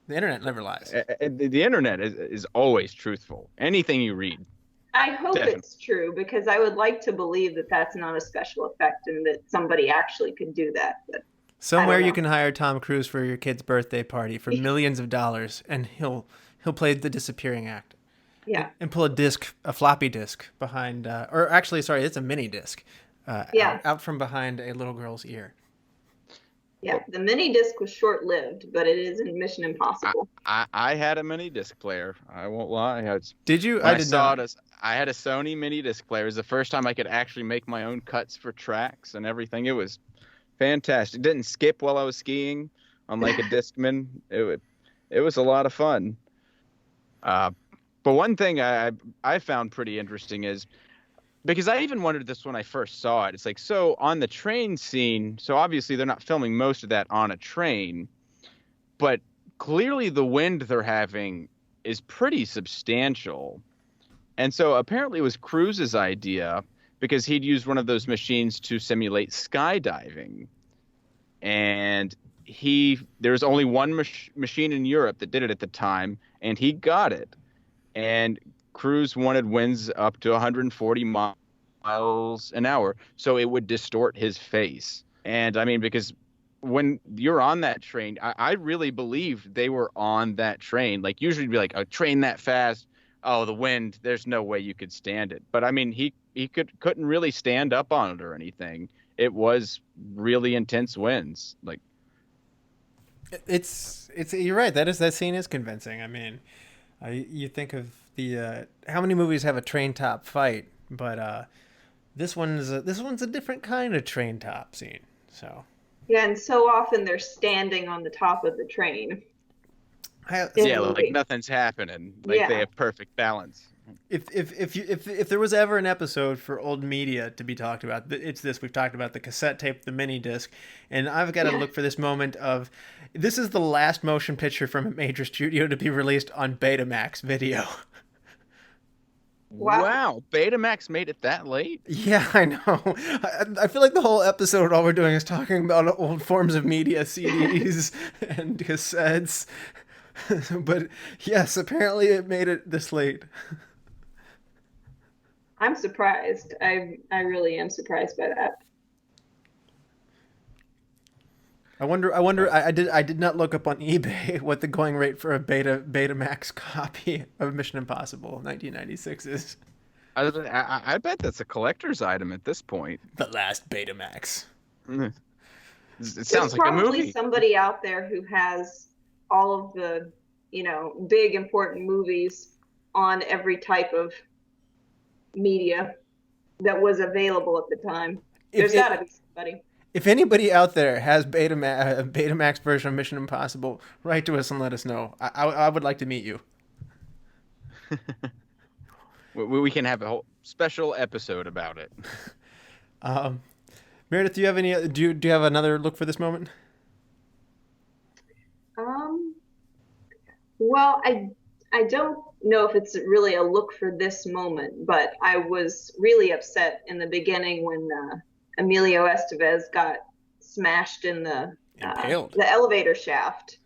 Speaker 1: the internet never lies.
Speaker 2: The internet is always truthful. Anything you read.
Speaker 3: I hope
Speaker 2: Definitely.
Speaker 3: it's true, because I would like to believe that that's not a special effect and that somebody actually could do that. But
Speaker 1: Somewhere you can hire Tom Cruise for your kid's birthday party for millions of dollars, and he'll play the disappearing act.
Speaker 3: Yeah.
Speaker 1: And pull a floppy disk behind, or actually, sorry, it's a mini disc. Out from behind a little girl's ear.
Speaker 3: Yeah, the mini disc was short-lived, but it is in Mission Impossible.
Speaker 2: I had a mini disc player. I won't lie.
Speaker 1: Did you? I did not.
Speaker 2: I had a Sony mini disc player. It was the first time I could actually make my own cuts for tracks and everything. It was fantastic. It didn't skip while I was skiing, unlike a Discman. It was a lot of fun. But one thing I found pretty interesting is, because I even wondered this when I first saw it. It's like, so on the train scene, so obviously they're not filming most of that on a train, but clearly the wind they're having is pretty substantial. And so apparently it was Cruise's idea, because he'd used one of those machines to simulate skydiving. And there was only one machine in Europe that did it at the time, and he got it. And Cruise wanted winds up to 140 miles an hour, so it would distort his face. And I mean, because when you're on that train, I really believe they were on that train. Like, usually it'd be like a train that fast. Oh, the wind, there's no way you could stand it. But I mean, he couldn't really stand up on it or anything. It was really intense winds. Like,
Speaker 1: it's you're right. That scene is convincing. I mean, you think of the how many movies have a train top fight, but this one's a different kind of train top scene. So
Speaker 3: Yeah, and so often they're standing on the top of the train.
Speaker 2: Like nothing's happening. Like they have perfect balance.
Speaker 1: If there was ever an episode for old media to be talked about, it's this. We've talked about the cassette tape, the mini disc, and I've got to look for this moment of, this is the last motion picture from a major studio to be released on Betamax video.
Speaker 2: Wow, Betamax made it that late?
Speaker 1: Yeah, I know. I feel like the whole episode, all we're doing is talking about old forms of media, CDs and cassettes. But yes, apparently it made it this late.
Speaker 3: I'm surprised. I really am surprised by that.
Speaker 1: I wonder. I did not look up on eBay what the going rate for a Betamax copy of Mission Impossible 1996 is.
Speaker 2: I bet that's a collector's item at this point.
Speaker 1: The last Betamax.
Speaker 2: It
Speaker 3: There's
Speaker 2: sounds like a movie.
Speaker 3: probably somebody out there who has all of the, big important movies on every type of media that was available at the time. There's got to be somebody.
Speaker 1: If anybody out there has a Betamax version of Mission Impossible, write to us and let us know. I would like to meet you.
Speaker 2: We can have a whole special episode about it.
Speaker 1: Meredith, do you have any? Do you have another look for this moment?
Speaker 3: Well, I don't know if it's really a look for this moment, but I was really upset in the beginning when Emilio Estevez got smashed in the elevator shaft.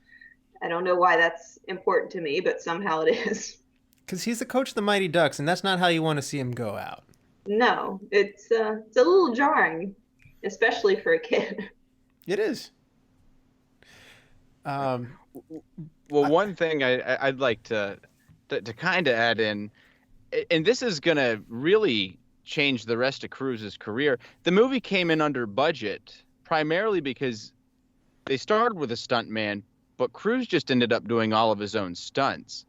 Speaker 3: I don't know why that's important to me, but somehow it is.
Speaker 1: Because he's the coach of the Mighty Ducks, and that's not how you want to see him go out.
Speaker 3: No, it's a little jarring, especially for a kid.
Speaker 1: It is.
Speaker 2: Well, one thing I'd like to kind of add in, and this is going to really change the rest of Cruise's career. The movie came in under budget primarily because they started with a stuntman, but Cruise just ended up doing all of his own stunts.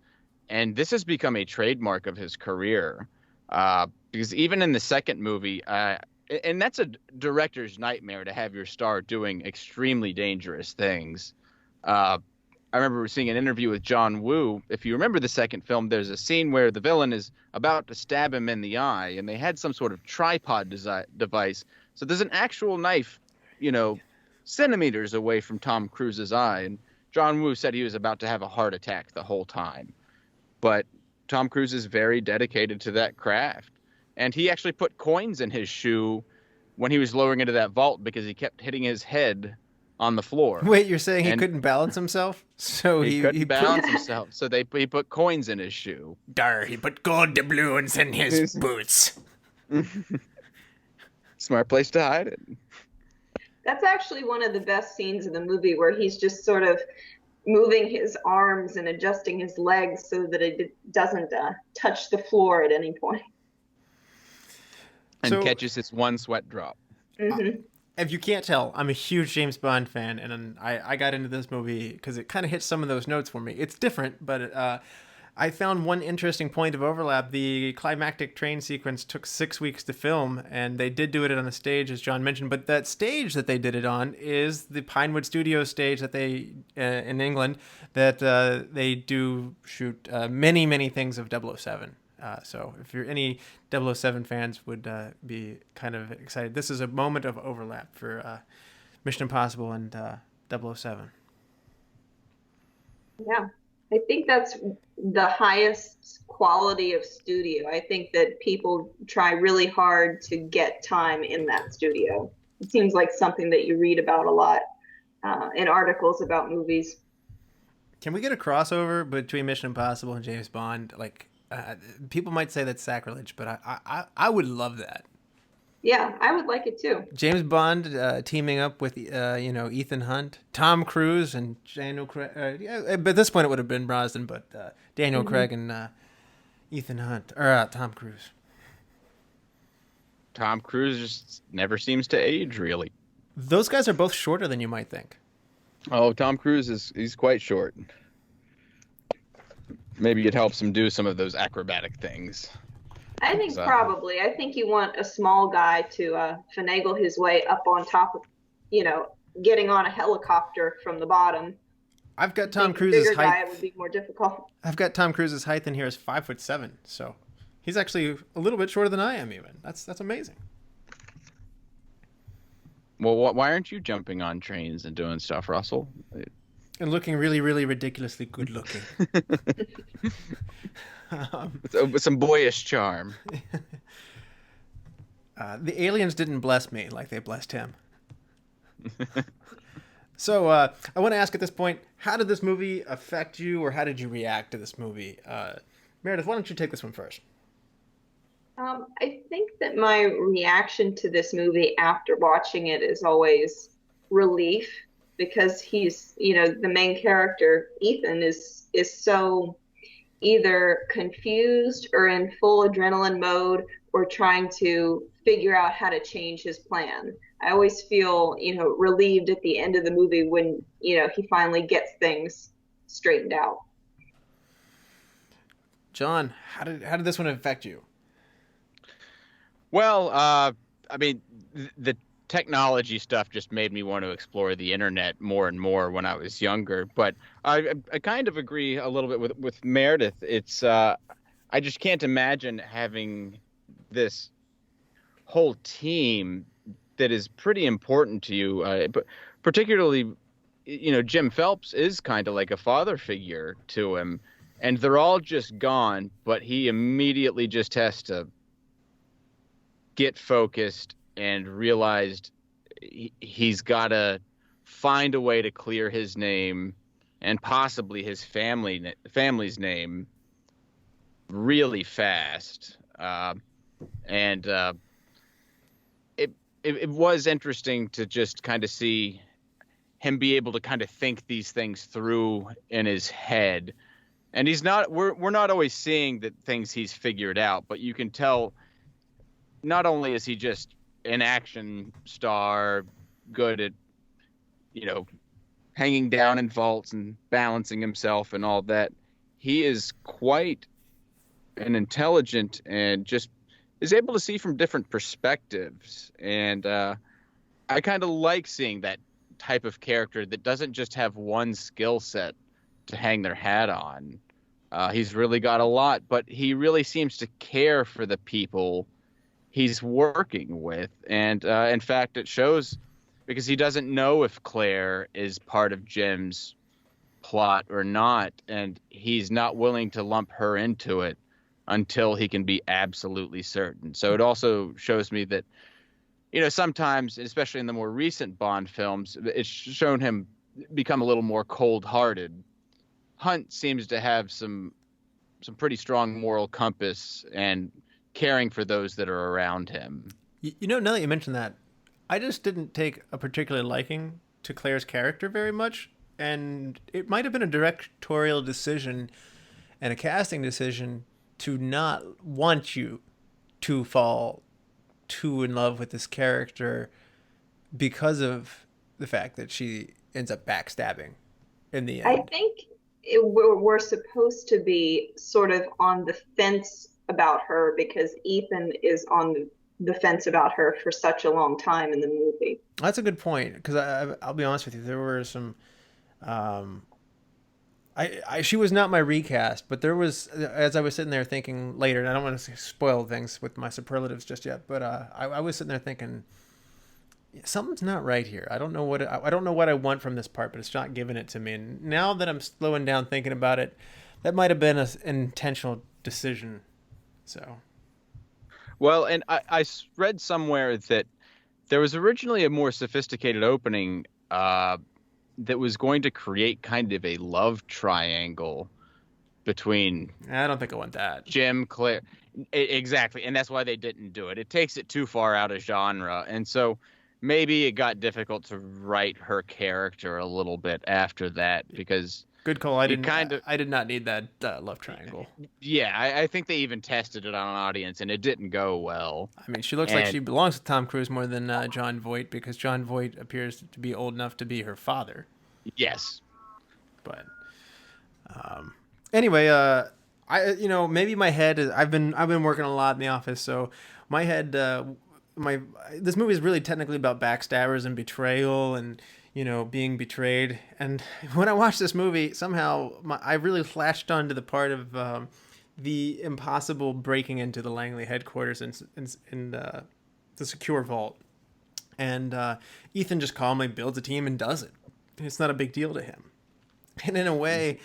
Speaker 2: And this has become a trademark of his career. Because even in the second movie, and that's a director's nightmare to have your star doing extremely dangerous things. I remember seeing an interview with John Woo. If you remember the second film, there's a scene where the villain is about to stab him in the eye, and they had some sort of tripod device. So there's an actual knife, centimeters away from Tom Cruise's eye. And John Woo said he was about to have a heart attack the whole time. But Tom Cruise is very dedicated to that craft. And he actually put coins in his shoe when he was lowering into that vault because he kept hitting his head on the floor.
Speaker 1: Wait, you're saying he couldn't balance himself? So
Speaker 2: he couldn't balance himself. So he put coins in his shoe.
Speaker 1: Dar, he put gold doubloons in his boots.
Speaker 2: Smart place to hide it.
Speaker 3: That's actually one of the best scenes in the movie where he's just sort of moving his arms and adjusting his legs so that it doesn't touch the floor at any point.
Speaker 2: And catches his one sweat drop.
Speaker 3: Mm-hmm.
Speaker 1: If you can't tell, I'm a huge James Bond fan, and I got into this movie because it kind of hits some of those notes for me. It's different, but I found one interesting point of overlap. The climactic train sequence took 6 weeks to film, and they did do it on a stage, as John mentioned, but that stage that they did it on is the Pinewood Studios stage that they, in England, that they do shoot many, many things of 007. So if you're any 007 fans would be kind of excited. This is a moment of overlap for Mission Impossible and 007.
Speaker 3: Yeah, I think that's the highest quality of studio. I think that people try really hard to get time in that studio. It seems like something that you read about a lot in articles about movies.
Speaker 1: Can we get a crossover between Mission Impossible and James Bond? People might say that's sacrilege, but I would love that.
Speaker 3: Yeah, I would like it too.
Speaker 1: James Bond teaming up with Ethan Hunt, Tom Cruise, and Daniel Craig. But at this point it would have been Brosnan, but Daniel Craig and Ethan Hunt or Tom Cruise.
Speaker 2: Tom Cruise just never seems to age, really.
Speaker 1: Those guys are both shorter than you might think.
Speaker 2: Oh, Tom Cruise he's quite short. Maybe it helps him do some of those acrobatic things.
Speaker 3: I think probably. I think you want a small guy to finagle his way up on top of, getting on a helicopter from the bottom.
Speaker 1: I've got Tom Cruise's height.
Speaker 3: Guy would be more difficult.
Speaker 1: I've got Tom Cruise's height in here as 5'7", so he's actually a little bit shorter than I am. Even that's amazing.
Speaker 2: Well, why aren't you jumping on trains and doing stuff, Russell?
Speaker 1: And looking really, really ridiculously good looking.
Speaker 2: With some boyish charm.
Speaker 1: The aliens didn't bless me like they blessed him. So I want to ask at this point, how did this movie affect you, or how did you react to this movie? Meredith, why don't you take this one first?
Speaker 3: I think that my reaction to this movie after watching it is always relief. Because he's, the main character, Ethan, is so either confused or in full adrenaline mode or trying to figure out how to change his plan. I always feel, relieved at the end of the movie when, he finally gets things straightened out.
Speaker 1: John, how did this one affect you?
Speaker 2: Well, the technology stuff just made me want to explore the internet more and more when I was younger. But I kind of agree a little bit with Meredith. It's I just can't imagine having this whole team that is pretty important to you. But particularly, Jim Phelps is kind of like a father figure to him, and they're all just gone. But he immediately just has to get focused and realized he's got to find a way to clear his name and possibly his family's name really fast. It was interesting to just kind of see him be able to kind of think these things through in his head. And we're not always seeing the things he's figured out, but you can tell not only is he just an action star, good at, hanging down in vaults and balancing himself and all that, he is quite an intelligent and just is able to see from different perspectives. And I kind of like seeing that type of character that doesn't just have one skill set to hang their hat on. He's really got a lot, but he really seems to care for the people he's working with. And in fact, it shows because he doesn't know if Claire is part of Jim's plot or not, and he's not willing to lump her into it until he can be absolutely certain. So it also shows me that, sometimes, especially in the more recent Bond films, it's shown him become a little more cold-hearted. Hunt seems to have some pretty strong moral compass and caring for those that are around him.
Speaker 1: Now that you mention that, I just didn't take a particular liking to Claire's character very much, and it might have been a directorial decision and a casting decision to not want you to fall too in love with this character because of the fact that she ends up backstabbing in the end.
Speaker 3: I think we're supposed to be sort of on the fence about her because Ethan is on the fence about her for such a long time in the movie.
Speaker 1: That's a good point, because I'll be honest with you, there were some she was not my recast, but there was, as I was sitting there thinking later, and I don't want to spoil things with my superlatives just yet, but I was sitting there thinking something's not right here. I don't know what I want from this part, but it's not giving it to me. And now that I'm slowing down thinking about it, that might have been an intentional decision. So,
Speaker 2: well, and I read somewhere that there was originally a more sophisticated opening that was going to create kind of a love triangle between.
Speaker 1: I don't think I want that.
Speaker 2: Jim, Claire, exactly, and that's why they didn't do it. It takes it too far out of genre, and so maybe it got difficult to write her character a little bit after that because.
Speaker 1: Good call. I did not need that love triangle.
Speaker 2: Yeah, I think they even tested it on an audience, and it didn't go well.
Speaker 1: I mean, she looks like she belongs to Tom Cruise more than Jon Voight, because Jon Voight appears to be old enough to be her father.
Speaker 2: Yes.
Speaker 1: But anyway, maybe my head is. I've been working a lot in the office, so my head. This movie is really technically about backstabbers and betrayal and. Being betrayed. And when I watched this movie, somehow I really flashed onto the part of the impossible breaking into the Langley headquarters in the secure vault. And Ethan just calmly builds a team and does it. It's not a big deal to him. And in a way,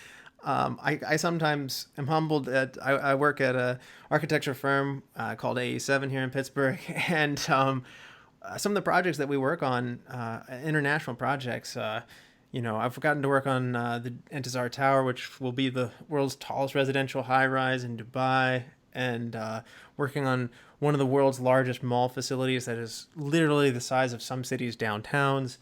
Speaker 1: I sometimes am humbled at. I work at a architecture firm called AE7 here in Pittsburgh, and some of the projects that we work on, international projects, I've gotten to work on the Intizar Tower, which will be the world's tallest residential high-rise in Dubai, and working on one of the world's largest mall facilities that is literally the size of some cities' downtowns.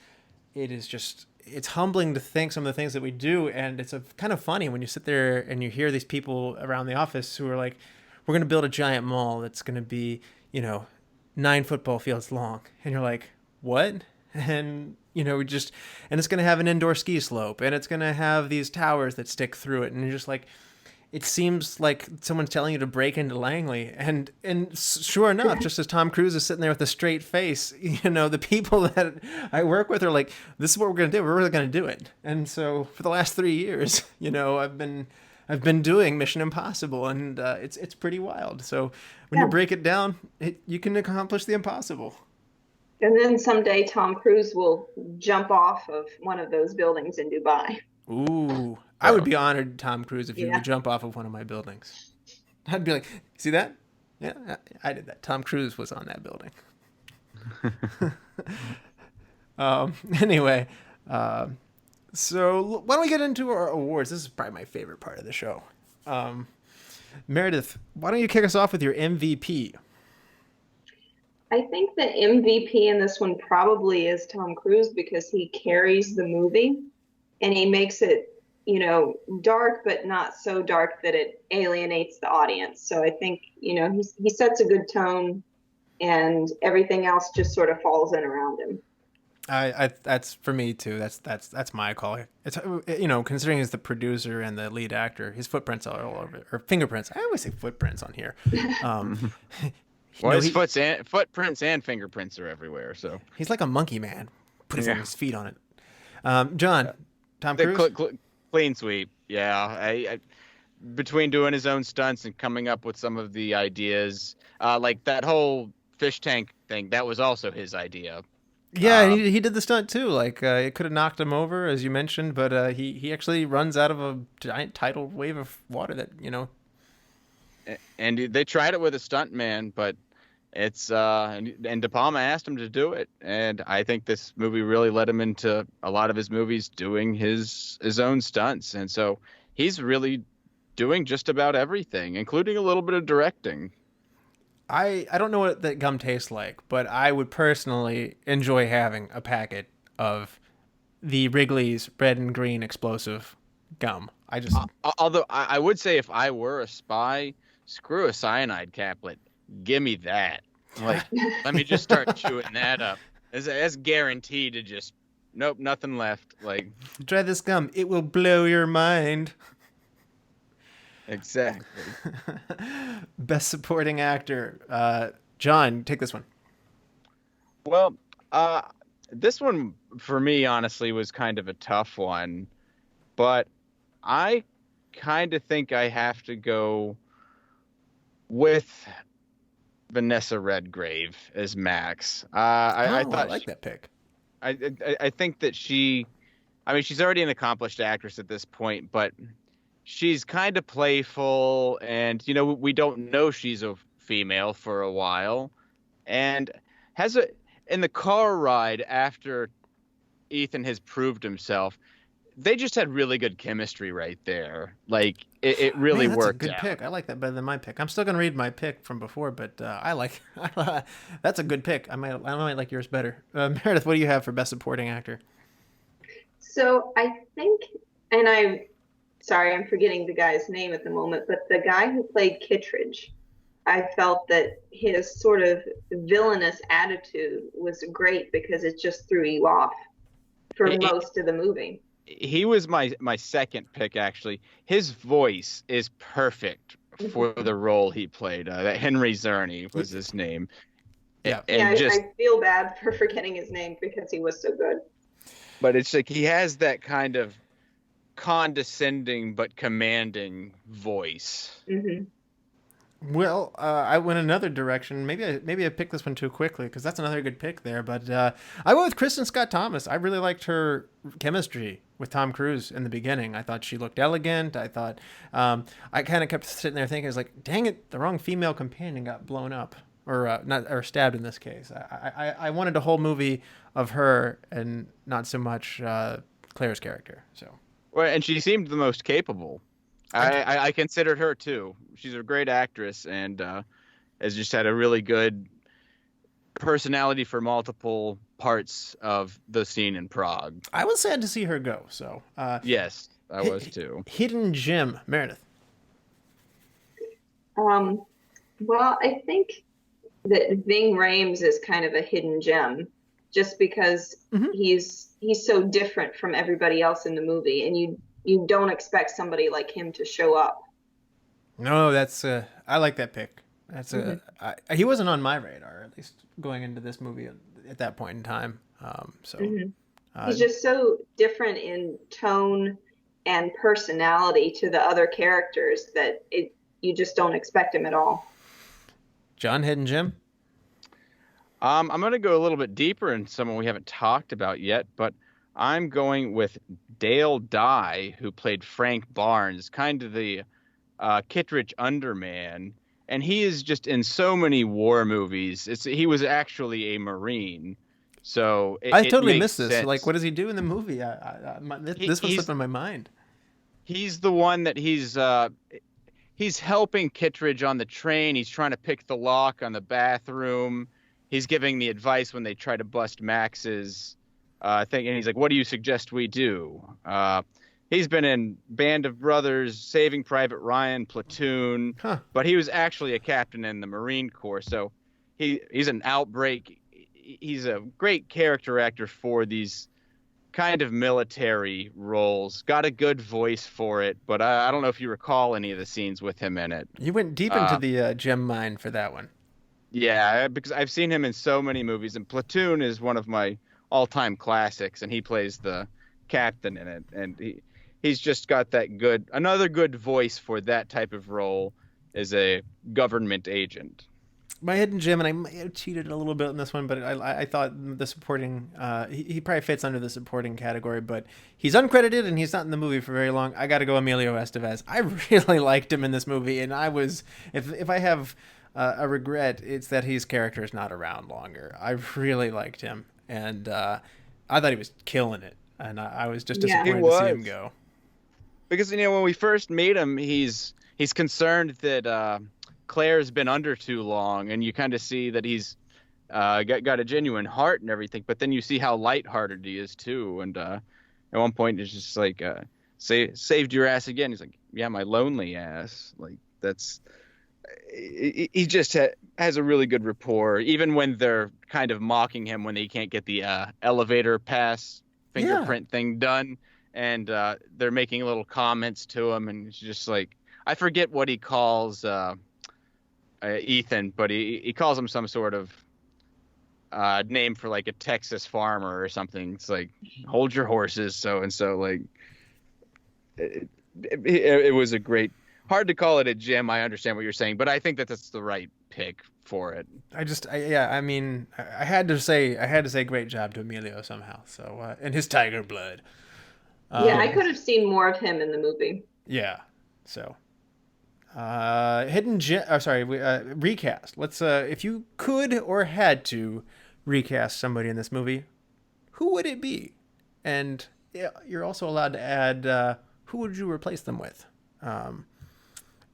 Speaker 1: It's humbling to think some of the things that we do, and it's kind of funny when you sit there and you hear these people around the office who are like, we're going to build a giant mall that's going to be, 9 football fields long, and you're like, what? And and it's going to have an indoor ski slope, and it's going to have these towers that stick through it, and you're just like, it seems like someone's telling you to break into Langley, and sure enough, just as Tom Cruise is sitting there with a straight face, the people that I work with are like, this is what we're going to do, we're really going to do it. And so for the last 3 years, I've been doing Mission Impossible, and it's pretty wild. So when you break it down, you can accomplish the impossible.
Speaker 3: And then someday Tom Cruise will jump off of one of those buildings in Dubai.
Speaker 1: Ooh, I would be honored, Tom Cruise, if you would jump off of one of my buildings. I'd be like, see that? Yeah, I did that. Tom Cruise was on that building. Anyway, so why don't we get into our awards? This is probably my favorite part of the show. Meredith, why don't you kick us off with your MVP?
Speaker 3: I think the MVP in this one probably is Tom Cruise because he carries the movie and he makes it, dark, but not so dark that it alienates the audience. So I think, he sets a good tone and everything else just sort of falls in around him.
Speaker 1: I that's for me too. That's my call. It's considering he's the producer and the lead actor, his footprints are all over, or fingerprints. I always say footprints on here.
Speaker 2: Well, his footprints and fingerprints are everywhere. So
Speaker 1: he's like a monkey man. Put his feet on it. John, Tom Cruise,
Speaker 2: clean sweep. Yeah, I between doing his own stunts and coming up with some of the ideas, like that whole fish tank thing, that was also his idea.
Speaker 1: Yeah, he did the stunt too. Like it could have knocked him over, as you mentioned, but he actually runs out of a giant tidal wave of water that
Speaker 2: And they tried it with a stunt man, but it's and De Palma asked him to do it, and I think this movie really led him into a lot of his movies doing his own stunts, and so he's really doing just about everything, including a little bit of directing.
Speaker 1: I don't know what that gum tastes like, but I would personally enjoy having a packet of the Wrigley's red and green explosive gum.
Speaker 2: Although I would say if I were a spy, screw a cyanide caplet. Give me that. Like, let me just start chewing that up. That's guaranteed to just, nope, nothing left. Like,
Speaker 1: try this gum. It will blow your mind.
Speaker 2: Exactly.
Speaker 1: Best supporting actor. John, take this one.
Speaker 2: Well, this one for me, honestly, was kind of a tough one, but I kind of think I have to go with Vanessa Redgrave as Max. I thought
Speaker 1: I like that pick.
Speaker 2: I think that she's already an accomplished actress at this point, but she's kind of playful, and we don't know she's a female for a while, and in the car ride after Ethan has proved himself, they just had really good chemistry right there. Like it really worked.
Speaker 1: That's a good pick. I like that better than my pick. I'm still gonna read my pick from before, but I like that's a good pick. I might like yours better. Meredith, what do you have for best supporting actor?
Speaker 3: So I think, and sorry, I'm forgetting the guy's name at the moment, but the guy who played Kittredge, I felt that his sort of villainous attitude was great because it just threw you off for most of the movie.
Speaker 2: He was my second pick, actually. His voice is perfect for the role he played. Henry Czerny was his name.
Speaker 1: Yeah,
Speaker 3: I feel bad for forgetting his name because he was so good.
Speaker 2: But it's like he has that kind of condescending but commanding voice.
Speaker 3: Mm-hmm.
Speaker 1: Well, I went another direction. Maybe I picked this one too quickly because that's another good pick there. But I went with Kristin Scott Thomas. I really liked her chemistry with Tom Cruise in the beginning. I thought she looked elegant. I thought I kind of kept sitting there thinking, I was like, dang it, the wrong female companion got blown up or stabbed in this case. I wanted a whole movie of her and not so much Claire's character. So.
Speaker 2: Well, and she seemed the most capable. I considered her too. She's a great actress and has just had a really good personality for multiple parts of the scene in Prague.
Speaker 1: I was sad to see her go. So
Speaker 2: yes, I was too.
Speaker 1: Hidden gem, Meredith.
Speaker 3: Well, I think that Ving Rhames is kind of a hidden gem, just because he's so different from everybody else in the movie, and you don't expect somebody like him to show up.
Speaker 1: No, that's I like that pick. That's he wasn't on my radar, at least going into this movie at that point in time. He's just so different in tone and personality to the other characters that you just don't expect him at all. John, hidden gem.
Speaker 2: I'm going to go a little bit deeper in someone we haven't talked about yet, but I'm going with Dale Dye, who played Frank Barnes, kind of the Kittredge underman, and he is just in so many war movies. He was actually a Marine, so
Speaker 1: I totally missed this.
Speaker 2: Sense.
Speaker 1: Like, what does he do in the movie? This one slipped in my mind.
Speaker 2: He's the one that he's helping Kittredge on the train. He's trying to pick the lock on the bathroom. he's giving the advice when they try to bust Max's thing, and he's like, "What do you suggest we do?" He's been in Band of Brothers, Saving Private Ryan, Platoon, but he was actually a captain in the Marine Corps, so he's an outbreak. He's a great character actor for these kind of military roles. Got a good voice for it, but I don't know if you recall any of the scenes with him in it.
Speaker 1: You went deep into the gem mine for that one.
Speaker 2: Yeah, because I've seen him in so many movies, and Platoon is one of my all-time classics, and he plays the captain in it, and he's just got that another good voice for that type of role as a government agent.
Speaker 1: My hidden gem, and I might have cheated a little bit in this one, but I thought the supporting, he probably fits under the supporting category, but he's uncredited and he's not in the movie for very long. I got to go Emilio Estevez. I really liked him in this movie, and I was, if I have a regret, it's that his character is not around longer. I really liked him, and I thought he was killing it, and I was just disappointed to see him go.
Speaker 2: Because, when we first meet him, he's concerned that Claire's been under too long, and you kind of see that he's got a genuine heart and everything, but then you see how lighthearted he is too, and at one point it's just like, saved your ass again. He's like, yeah, my lonely ass. Like, that's, he just has a really good rapport, even when they're kind of mocking him when he can't get the elevator pass fingerprint thing done, and they're making little comments to him, and it's just like, I forget what he calls Ethan, but he calls him some sort of name for like a Texas farmer or something. It's like, hold your horses, so and so. Like, it was a great. Hard to call it a gem. I understand what you're saying, but I think that's the right pick for it. I
Speaker 1: had to say great job to Emilio somehow. So and his tiger blood.
Speaker 3: I could have seen more of him in the movie.
Speaker 1: Yeah. So. Recast. Let's if you could or had to recast somebody in this movie, who would it be? And you're also allowed to add who would you replace them with?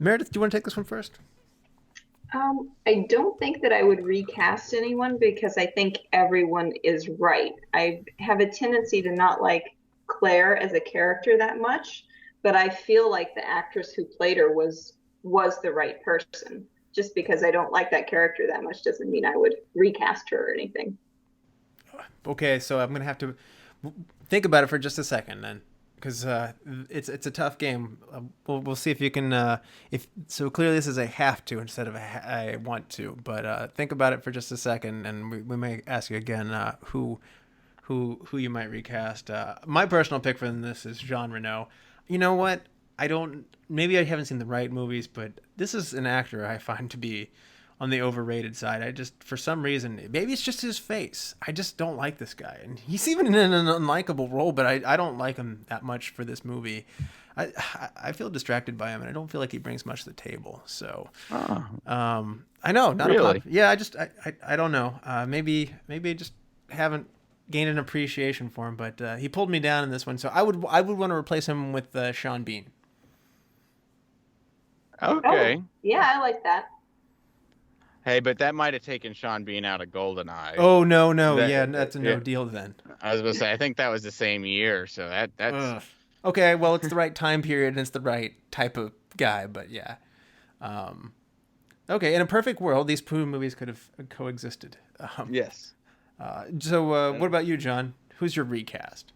Speaker 1: Meredith, do you want to take this one first?
Speaker 3: I don't think that I would recast anyone because I think everyone is right. I have a tendency to not like Claire as a character that much, but I feel like the actress who played her was the right person. Just because I don't like that character that much doesn't mean I would recast her or anything.
Speaker 1: Okay, so I'm gonna have to think about it for just a second then, because it's a tough game. We'll see if you can. So clearly this is a have to instead of I want to. But think about it for just a second, and we may ask you again who you might recast. My personal pick for this is Jean Reno. You know what? Maybe I haven't seen the right movies, but this is an actor I find to be on the overrated side. I just, for some reason, maybe it's just his face. I just don't like this guy. And he's even in an unlikable role, but I don't like him that much for this movie. I feel distracted by him, and I don't feel like he brings much to the table. So, I know, not
Speaker 2: really.
Speaker 1: I don't know. Maybe I just haven't gained an appreciation for him, but he pulled me down in this one. So I would want to replace him with Sean Bean.
Speaker 2: Okay.
Speaker 3: Oh, yeah, I like that.
Speaker 2: Hey, but that might have taken Sean Bean out of GoldenEye.
Speaker 1: Oh no, that's a no deal then.
Speaker 2: I was gonna say, I think that was the same year, so that's
Speaker 1: okay. Well, it's the right time period and it's the right type of guy, but yeah. Okay, in a perfect world, these two movies could have coexisted.
Speaker 2: Yes.
Speaker 1: So, what about you, John? Who's your recast?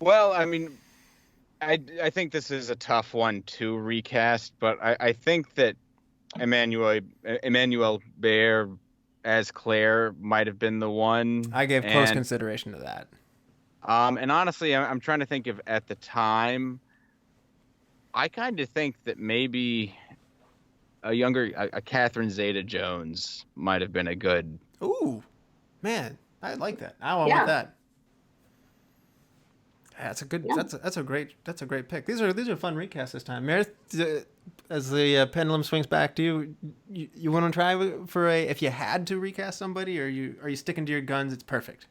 Speaker 2: Well, I mean, I think this is a tough one to recast, but I think that Emmanuelle Béart as Claire might have been the one.
Speaker 1: I gave close consideration to that.
Speaker 2: And honestly, I'm trying to think of at the time. I kind of think that maybe a Catherine Zeta-Jones might have been a good.
Speaker 1: Ooh, man, I like that. I want that. That's a good. Yeah. That's a great pick. These are fun recasts this time. Meredith, as the pendulum swings back to you want to try for if you had to recast somebody, or are you sticking to your guns? It's perfect.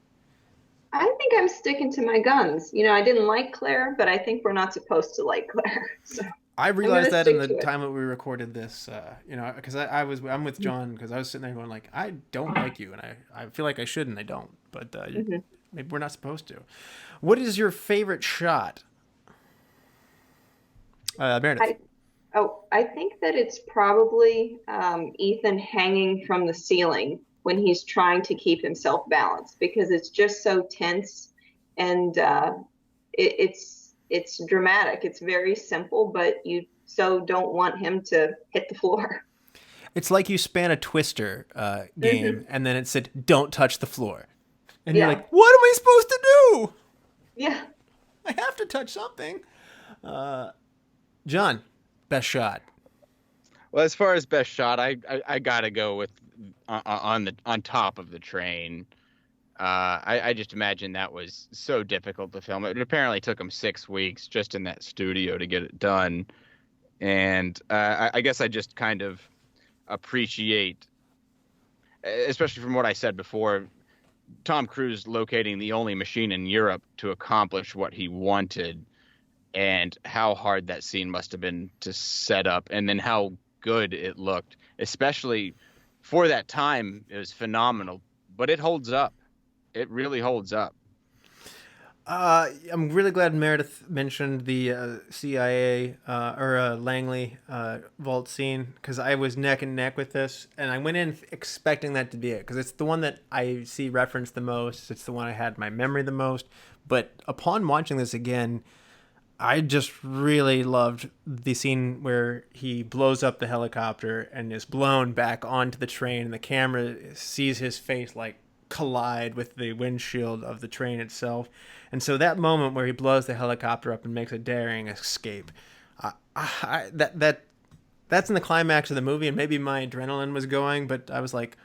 Speaker 3: I think I'm sticking to my guns. I didn't like Claire, but I think we're not supposed to like Claire. So.
Speaker 1: I realized that in the
Speaker 3: stick to it.
Speaker 1: time that we recorded this, because I'm with John, because I was sitting there going like, I don't like you, and I feel like I should, and I don't, but maybe we're not supposed to. What is your favorite shot, Meredith?
Speaker 3: I think that it's probably Ethan hanging from the ceiling when he's trying to keep himself balanced, because it's just so tense, and it's dramatic. It's very simple, but you so don't want him to hit the floor.
Speaker 1: It's like you span a Twister game, and then it said, "Don't touch the floor," and you're like, "What am I supposed to do?"
Speaker 3: Yeah.
Speaker 1: I have to touch something. John, best shot.
Speaker 2: Well, as far as best shot, I gotta go with on top of the train. I just imagine that was so difficult to film. It apparently took them 6 weeks just in that studio to get it done. And I guess I just kind of appreciate, especially from what I said before, Tom Cruise locating the only machine in Europe to accomplish what he wanted, and how hard that scene must have been to set up, and then how good it looked, especially for that time. It was phenomenal, but it holds up. It really holds up.
Speaker 1: I'm really glad Meredith mentioned the CIA or Langley vault scene, because I was neck and neck with this, and I went in expecting that to be it, because it's the one that I see referenced the most. It's the one I had in my memory the most. But upon watching this again, I just really loved the scene where he blows up the helicopter and is blown back onto the train, and the camera sees his face like collide with the windshield of the train itself. And so that moment where he blows the helicopter up and makes a daring escape, that's in the climax of the movie, and maybe my adrenaline was going, but I was like,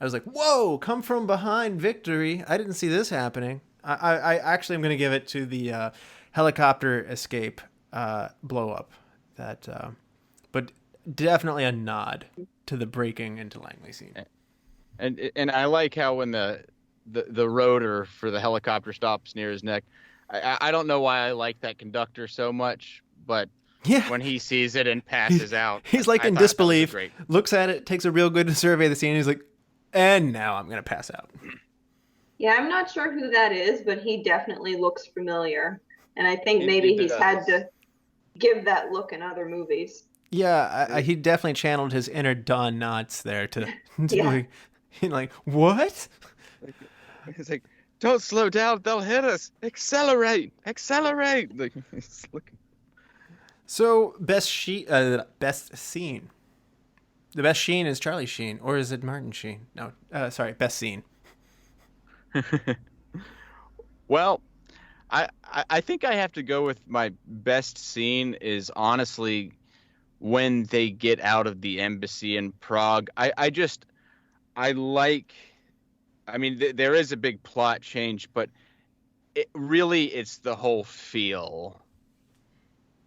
Speaker 1: whoa, come from behind victory. I didn't see this happening. I actually am going to give it to the helicopter escape blow up. But definitely a nod to the breaking into Langley scene.
Speaker 2: And I like how when the rotor for the helicopter stops near his neck, I don't know why I like that conductor so much, but when he sees it and passes out,
Speaker 1: he's like in disbelief, looks at it, takes a real good survey of the scene, and he's like, and now I'm going to pass out.
Speaker 3: Yeah, I'm not sure who that is, but he definitely looks familiar. And I think maybe he's had to give that look in other movies.
Speaker 1: Yeah, he definitely channeled his inner Don Knotts there to like, what?
Speaker 2: He's like, don't slow down, they'll hit us. Accelerate. Like, he's looking.
Speaker 1: So best scene. The best Sheen is Charlie Sheen, or is it Martin Sheen? No, sorry, best scene.
Speaker 2: Well, I think I have to go with my best scene is honestly when they get out of the embassy in Prague. There is a big plot change, but it's the whole feel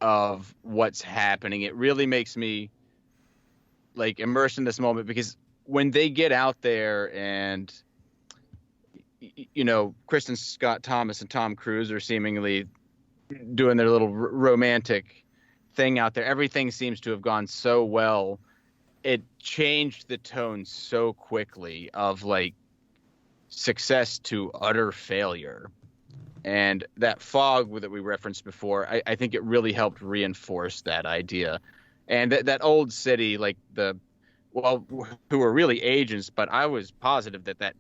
Speaker 2: of what's happening. It really makes me like immersed in this moment, because when they get out there and, Kristin Scott Thomas and Tom Cruise are seemingly doing their little romantic thing out there, everything seems to have gone so well. It changed the tone so quickly of like success to utter failure. And that fog that we referenced before, I think it really helped reinforce that idea. And that old city, like who were really agents, but I was positive that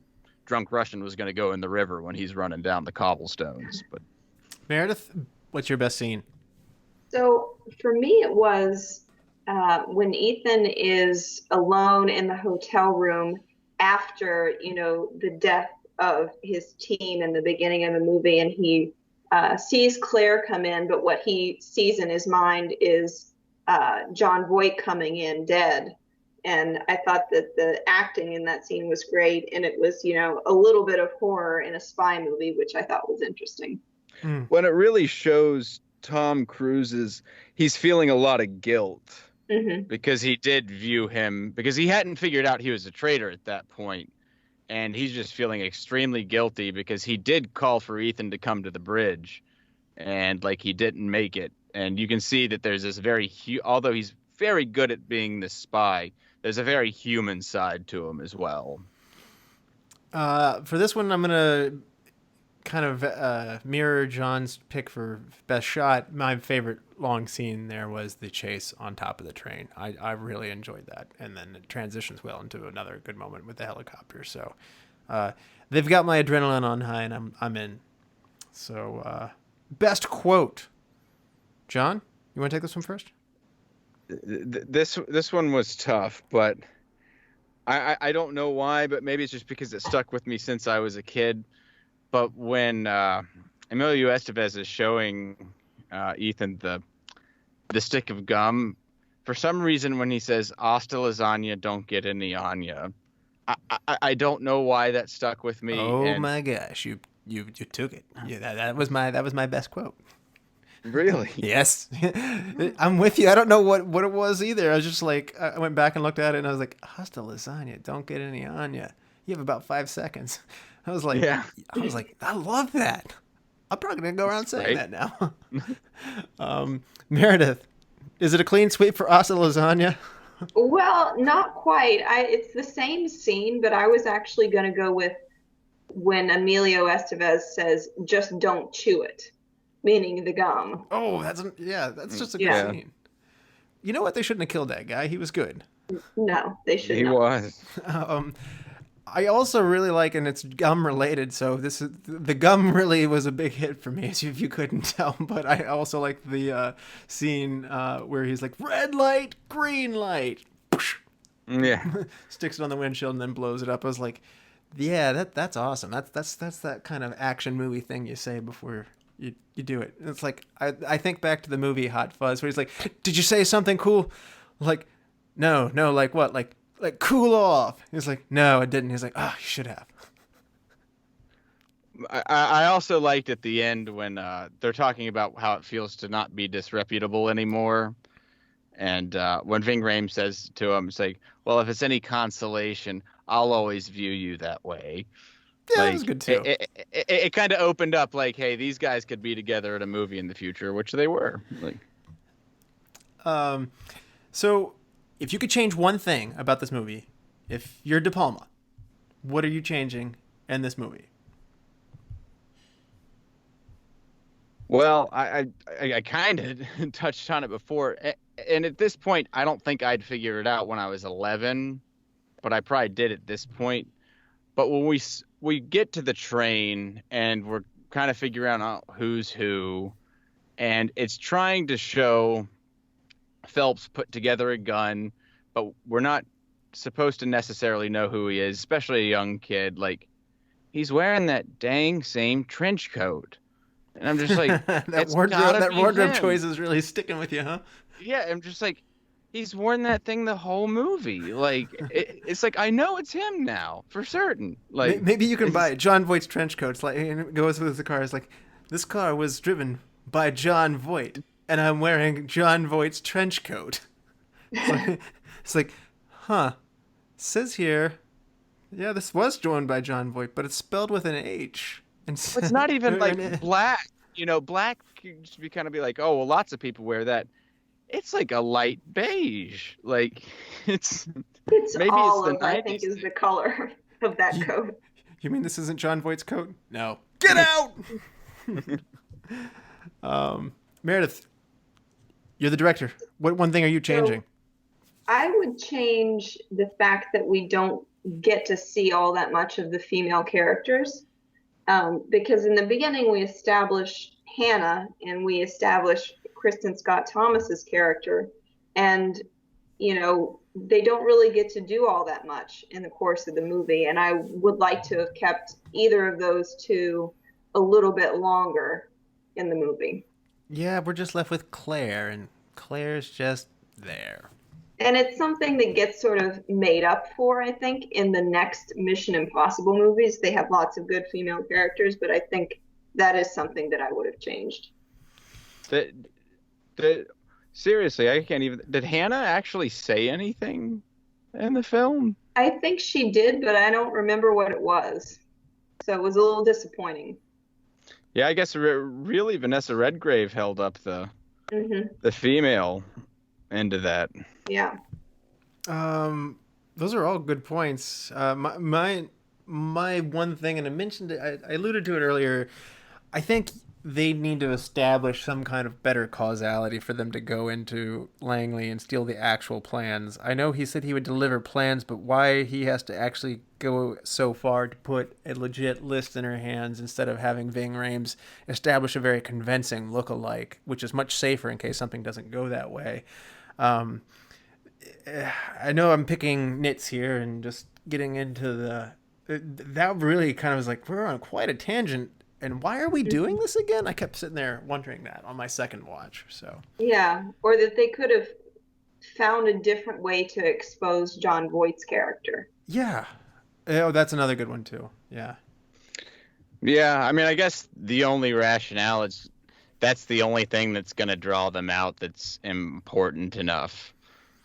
Speaker 2: drunk Russian was going to go in the river when he's running down the cobblestones. But
Speaker 1: Meredith, what's your best scene?
Speaker 3: So for me, it was when Ethan is alone in the hotel room after, the death of his team in the beginning of the movie, and he sees Claire come in, but what he sees in his mind is John Voight coming in dead. And I thought that the acting in that scene was great, and it was, a little bit of horror in a spy movie, which I thought was interesting.
Speaker 2: When it really shows Tom Cruise's, he's feeling a lot of guilt because he did view him, because he hadn't figured out he was a traitor at that point. And he's just feeling extremely guilty because he did call for Ethan to come to the bridge, and like he didn't make it. and you can see that there's this although he's very good at being the spy, there's a very human side to him as well.
Speaker 1: For this one, I'm gonna kind of mirror John's pick for best shot. My favorite long scene there was the chase on top of the train. I really enjoyed that, and then it transitions well into another good moment with the helicopter. So they've got my adrenaline on high, and I'm in. So best quote, John, you want to take this one first?
Speaker 2: This one was tough, but I don't know why, but maybe it's just because it stuck with me since I was a kid. But when Emilio Estevez is showing Ethan the stick of gum, for some reason when he says "Hasta lasagna, don't get any on ya," I don't know why that stuck with me.
Speaker 1: Oh my gosh, you took it. Yeah, that was my best quote.
Speaker 2: Really?
Speaker 1: Yes. I'm with you. I don't know what it was either. I was just like, I went back and looked at it and I was like, "Hasta lasagna, don't get any on ya." You have about 5 seconds. I was like,
Speaker 2: yeah.
Speaker 1: I love that. I'm probably going to go around saying that now. Meredith, is it a clean sweep for Hasta lasagna?
Speaker 3: Well, not quite. It's the same scene, but I was actually going to go with when Emilio Estevez says, "Just don't chew it," meaning the gum.
Speaker 1: Oh, that's just a good scene. You know what? They shouldn't have killed that guy. He was good.
Speaker 3: No, they shouldn't.
Speaker 2: He was.
Speaker 1: I also really like, and it's gum related, so the gum really was a big hit for me, if you couldn't tell. But I also like the scene where he's like, "Red light, green light."
Speaker 2: Yeah.
Speaker 1: Sticks it on the windshield and then blows it up. I was like, yeah, that's awesome. That's that kind of action movie thing you say before you do it. It's like, I think back to the movie Hot Fuzz where he's like, "Did you say something cool?" Like, no, like what? Like cool off. He's like, "No, I didn't." He's like, "Oh, you should have."
Speaker 2: I also liked at the end when they're talking about how it feels to not be disreputable anymore. And when Ving Rhames says to him, it's like, "Well, if it's any consolation, I'll always view you that way."
Speaker 1: Yeah, that was good too.
Speaker 2: It kind of opened up like, hey, these guys could be together in a movie in the future, which they were.
Speaker 1: So if you could change one thing about this movie, if you're De Palma, what are you changing in this movie?
Speaker 2: Well, I kind of touched on it before. And at this point, I don't think I'd figure it out when I was 11, but I probably did at this point. But when we get to the train and we're kind of figuring out who's who, and it's trying to show Phelps put together a gun, but we're not supposed to necessarily know who he is, especially a young kid. Like, he's wearing that dang same trench coat. And I'm just like,
Speaker 1: that wardrobe choice is really sticking with you, huh?
Speaker 2: Yeah, I'm just like, he's worn that thing the whole movie. Like, it's like, I know it's him now for certain. Like,
Speaker 1: maybe you can buy John Voight's trench coat. It's like, and it goes with the car. It's like, "This car was driven by John Voight, and I'm wearing John Voight's trench coat." It's like, huh? Says here, yeah, this was joined by John Voight, but it's spelled with an H. And
Speaker 2: it's not even like black. You know, black used to kind of be like, oh, well, lots of people wear that. It's like a light beige. Like, it's maybe
Speaker 3: olive,
Speaker 2: it's the 90s.
Speaker 3: I think, is the color of that coat.
Speaker 1: You mean this isn't John Voight's coat? No. Get out! Meredith, you're the director. What one thing are you changing?
Speaker 3: So, I would change the fact that we don't get to see all that much of the female characters. Because in the beginning we established Hannah and we established Kristin Scott Thomas's character, and they don't really get to do all that much in the course of the movie, and I would like to have kept either of those two a little bit longer in the movie.
Speaker 1: Yeah, we're just left with Claire, and Claire's just there.
Speaker 3: And it's something that gets sort of made up for, I think, in the next Mission Impossible movies. They have lots of good female characters, but I think that is something that I would have changed.
Speaker 2: Seriously, I can't even... Did Hannah actually say anything in the film?
Speaker 3: I think she did, but I don't remember what it was. So it was a little disappointing.
Speaker 2: Yeah, I guess really Vanessa Redgrave held up the the female end of that.
Speaker 3: Yeah.
Speaker 1: Those are all good points. My one thing, and I mentioned it, I alluded to it earlier. I think they need to establish some kind of better causality for them to go into Langley and steal the actual plans. I know he said he would deliver plans, but why he has to actually go so far to put a legit list in her hands instead of having Ving Rhames establish a very convincing look-alike, which is much safer in case something doesn't go that way. I know I'm picking nits here and just getting into that really kind of was like, we're on quite a tangent. And why are we doing this again? I kept sitting there wondering that on my second watch. So
Speaker 3: Yeah, or that they could have found a different way to expose John Voight's character.
Speaker 1: Yeah. Oh, that's another good one too. Yeah.
Speaker 2: Yeah, I mean, I guess the only rationale is that's the only thing that's going to draw them out that's important enough.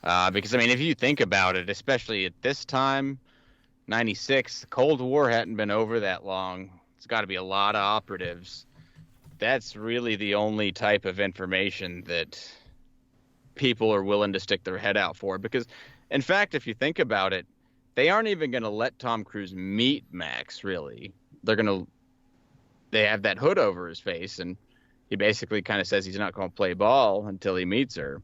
Speaker 2: Because, I mean, if you think about it, especially at this time, 96, the Cold War hadn't been over that long. It's got to be a lot of operatives. That's really the only type of information that people are willing to stick their head out for. Because, in fact, if you think about it, they aren't even going to let Tom Cruise meet Max, really. They have that hood over his face, and he basically kind of says he's not going to play ball until he meets her.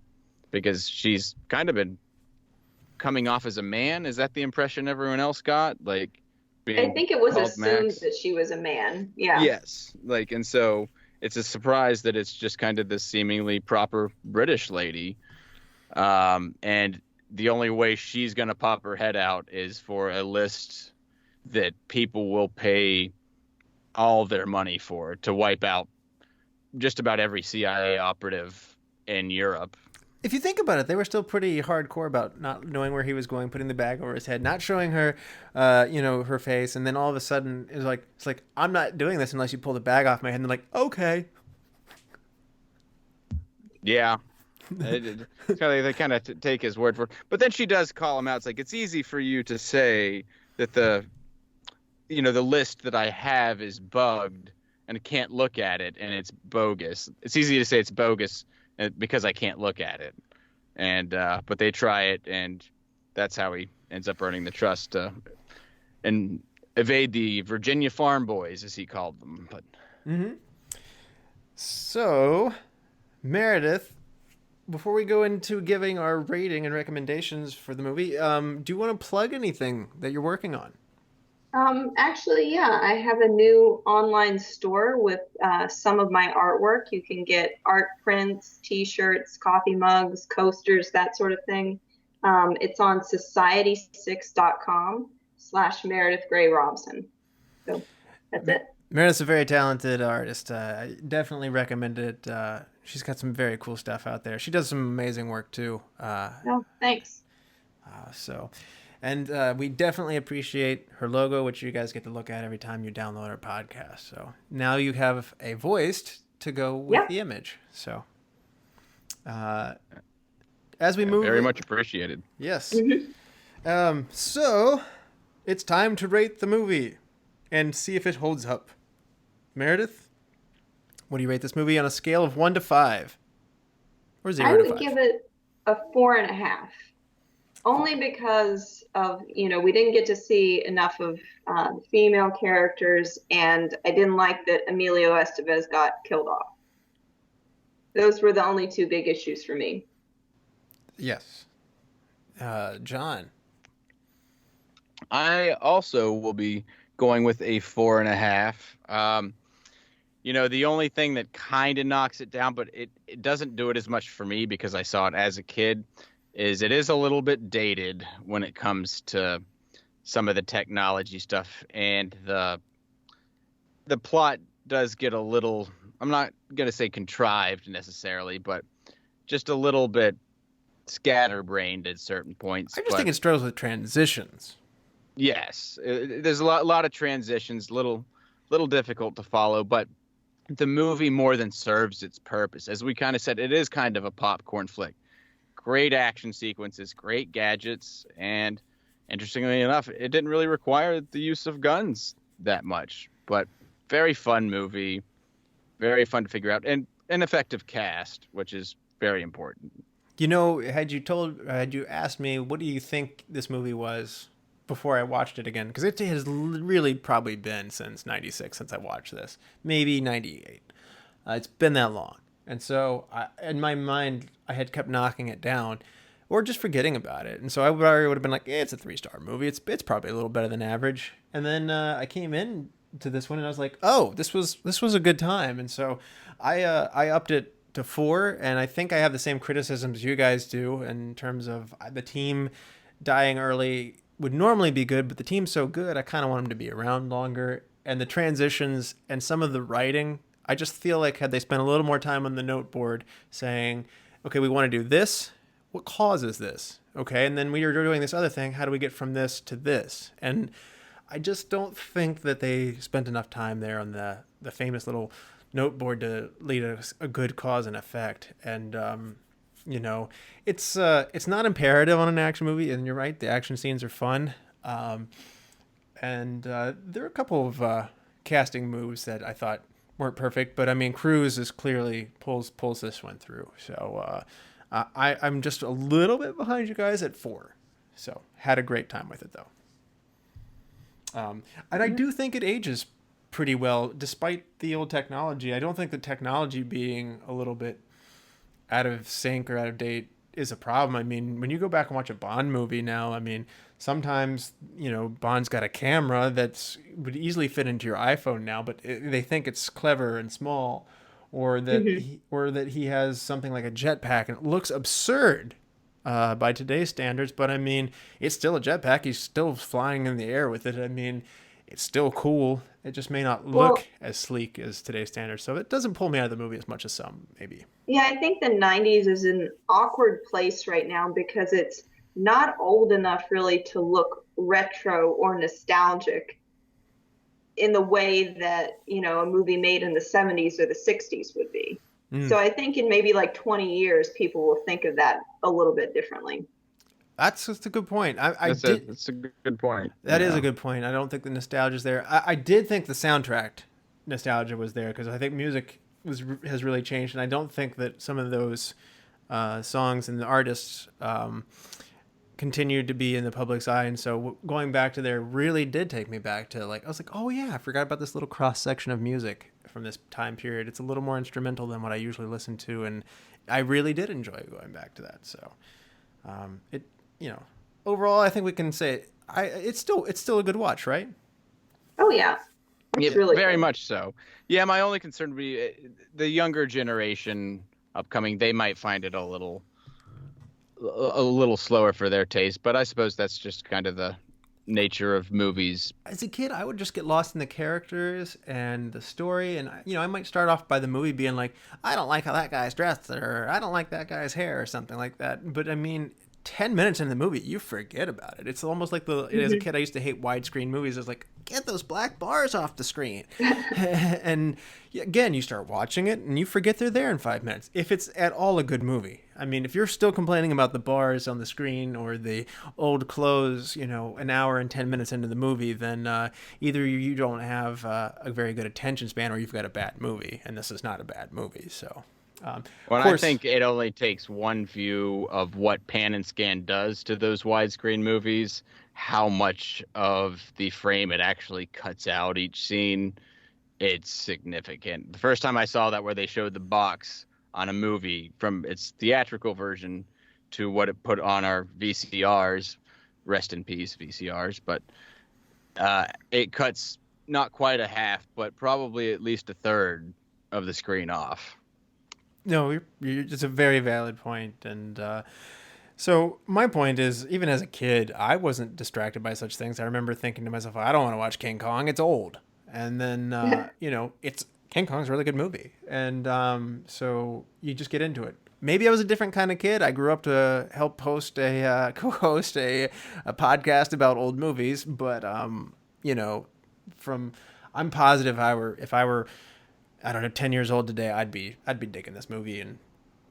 Speaker 2: Because she's kind of been coming off as a man. Is that the impression everyone else got? Like,
Speaker 3: I think it was assumed
Speaker 2: Max.
Speaker 3: that she was a man. Yeah.
Speaker 2: Yes. Like, and so it's a surprise that it's just kind of this seemingly proper British lady. And the only way she's going to pop her head out is for a list that people will pay all their money for to wipe out just about every CIA operative in Europe.
Speaker 1: If you think about it, they were still pretty hardcore about not knowing where he was going, putting the bag over his head, not showing her, her face, and then all of a sudden it's like I'm not doing this unless you pull the bag off my head. And they're like, okay.
Speaker 2: Yeah, they kind of take his word for it. But then she does call him out. It's like, it's easy for you to say that the list that I have is bugged and I can't look at it and it's bogus. It's easy to say it's bogus because I can't look at it. And but they try it, and that's how he ends up earning the trust and evade the Virginia farm boys, as he called them. But
Speaker 1: So, Meredith, before we go into giving our rating and recommendations for the movie, do you want to plug anything that you're working on?
Speaker 3: Actually, yeah, I have a new online store with some of my artwork. You can get art prints, t-shirts, coffee mugs, coasters, that sort of thing. It's on society6.com/Meredith Gray Robson. So that's it.
Speaker 1: Meredith's a very talented artist. I definitely recommend it. She's got some very cool stuff out there. She does some amazing work too.
Speaker 3: Oh, thanks.
Speaker 1: And we definitely appreciate her logo, which you guys get to look at every time you download our podcast. So now you have a voice to go with the image. So as we move...
Speaker 2: Very much appreciated.
Speaker 1: Yes. So it's time to rate the movie and see if it holds up. Meredith, what do you rate this movie on a scale of 1 to 5? Or 0 to 5?
Speaker 3: I would give it a 4.5. Only because of, we didn't get to see enough of female characters, and I didn't like that Emilio Estevez got killed off. Those were the only two big issues for me. Yes.
Speaker 1: John?
Speaker 2: I also will be going with a 4.5. The only thing that kind of knocks it down, but it doesn't do it as much for me because I saw it as a kid, is it is a little bit dated when it comes to some of the technology stuff, and the plot does get a little, I'm not going to say contrived necessarily, but just a little bit scatterbrained at certain points.
Speaker 1: I just think it struggles with transitions.
Speaker 2: Yes, there's a lot of transitions, little difficult to follow, but the movie more than serves its purpose. As we kind of said, it is kind of a popcorn flick. Great action sequences, great gadgets, and interestingly enough, it didn't really require the use of guns that much. But very fun movie, very fun to figure out. And an effective cast, which is very important.
Speaker 1: You know, had you asked me, what do you think this movie was before I watched it again? Because it has really probably been since 96 since I watched this. Maybe 98. It's been that long. And so in my mind, I had kept knocking it down or just forgetting about it. And so I would have been like, it's a 3-star movie. It's probably a little better than average. And then I came in to this one and I was like, oh, this was a good time. And so I upped it to 4, and I think I have the same criticisms you guys do in terms of the team dying early would normally be good, but the team's so good, I kind of want them to be around longer. And the transitions and some of the writing, I just feel like had they spent a little more time on the note board saying, okay, we want to do this. What causes this? Okay, and then we are doing this other thing. How do we get from this to this? And I just don't think that they spent enough time there on the famous little note board to lead a good cause and effect. And you know, it's not imperative on an action movie, and you're right, the action scenes are fun. And there are a couple of casting moves that I thought weren't perfect, but I mean, Cruise is clearly pulls this one through. So I'm just a little bit behind you guys at 4. So had a great time with it though. And I do think it ages pretty well, despite the old technology. I don't think the technology being a little bit out of sync or out of date is a problem. I mean, when you go back and watch a Bond movie now, I mean, sometimes, you know, Bond's got a camera that's would easily fit into your iPhone now, but they think it's clever and small, or that he has something like a jetpack, and it looks absurd by today's standards. But I mean, it's still a jetpack. He's still flying in the air with it. I mean, it's still cool. It just may not look as sleek as today's standards. So it doesn't pull me out of the movie as much as some, maybe.
Speaker 3: Yeah, I think the 90s is an awkward place right now because it's not old enough really to look retro or nostalgic in the way that, you know, a movie made in the 70s or the 60s would be. So I think in maybe like 20 years, people will think of that a little bit differently.
Speaker 1: That's just a good point.
Speaker 2: That's a good point.
Speaker 1: That is a good point. I don't think the nostalgia is there. I did think the soundtrack nostalgia was there because I think music has really changed, and I don't think that some of those songs and the artists continued to be in the public's eye. And so going back to there really did take me back to, like, I was like, oh yeah, I forgot about this little cross section of music from this time period. It's a little more instrumental than what I usually listen to, and I really did enjoy going back to that. So it, you know, overall, I think we can say it's still a good watch, right?
Speaker 3: Oh yeah.
Speaker 2: Yeah,
Speaker 3: really
Speaker 2: very
Speaker 3: good.
Speaker 2: much so. Yeah, my only concern would be the younger generation upcoming. They might find it a little slower for their taste, but I suppose that's just kind of the nature of movies.
Speaker 1: As a kid, I would just get lost in the characters and the story, and you know, I might start off by the movie being like, I don't like how that guy's dressed, or I don't like that guy's hair, or something like that. But I mean, 10 minutes in the movie, you forget about it. It's almost like as a kid, I used to hate widescreen movies. It's like, get those black bars off the screen. And again, you start watching it and you forget they're there in 5 minutes. If it's at all a good movie. I mean, if you're still complaining about the bars on the screen or the old clothes, you know, an hour and 10 minutes into the movie, then either you don't have a very good attention span or you've got a bad movie. And this is not a bad movie, so...
Speaker 2: I think it only takes one view of what pan and scan does to those widescreen movies, how much of the frame it actually cuts out each scene. It's significant. The first time I saw that, where they showed the box on a movie from its theatrical version to what it put on our VCRs, rest in peace VCRs, but it cuts not quite a half, but probably at least a third of the screen off.
Speaker 1: No, it's a very valid point. And so my point is, even as a kid, I wasn't distracted by such things. I remember thinking to myself, I don't want to watch King Kong. It's old. And then, you know, King Kong's a really good movie. And so you just get into it. Maybe I was a different kind of kid. I grew up to help co-host a podcast about old movies. But, you know, I'm positive if I were I don't know, 10 years old today, I'd be digging this movie and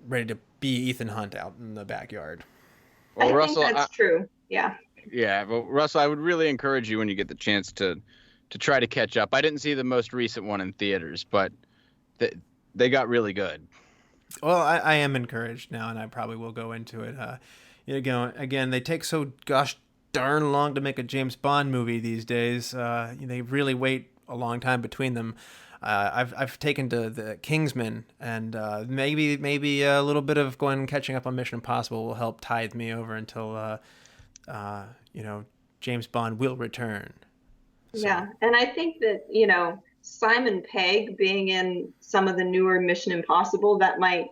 Speaker 1: ready to be Ethan Hunt out in the backyard.
Speaker 2: Well,
Speaker 3: I
Speaker 2: Russell,
Speaker 3: think that's true. Yeah.
Speaker 2: Yeah. Well, Russell, I would really encourage you when you get the chance to try to catch up. I didn't see the most recent one in theaters, but they got really good.
Speaker 1: Well, I am encouraged now, and I probably will go into it. Again, they take so gosh darn long to make a James Bond movie these days. They really wait a long time between them. I've taken to the Kingsman, and maybe a little bit of catching up on Mission Impossible will help tide me over until James Bond will return. So.
Speaker 3: Yeah, and I think that Simon Pegg being in some of the newer Mission Impossible, that might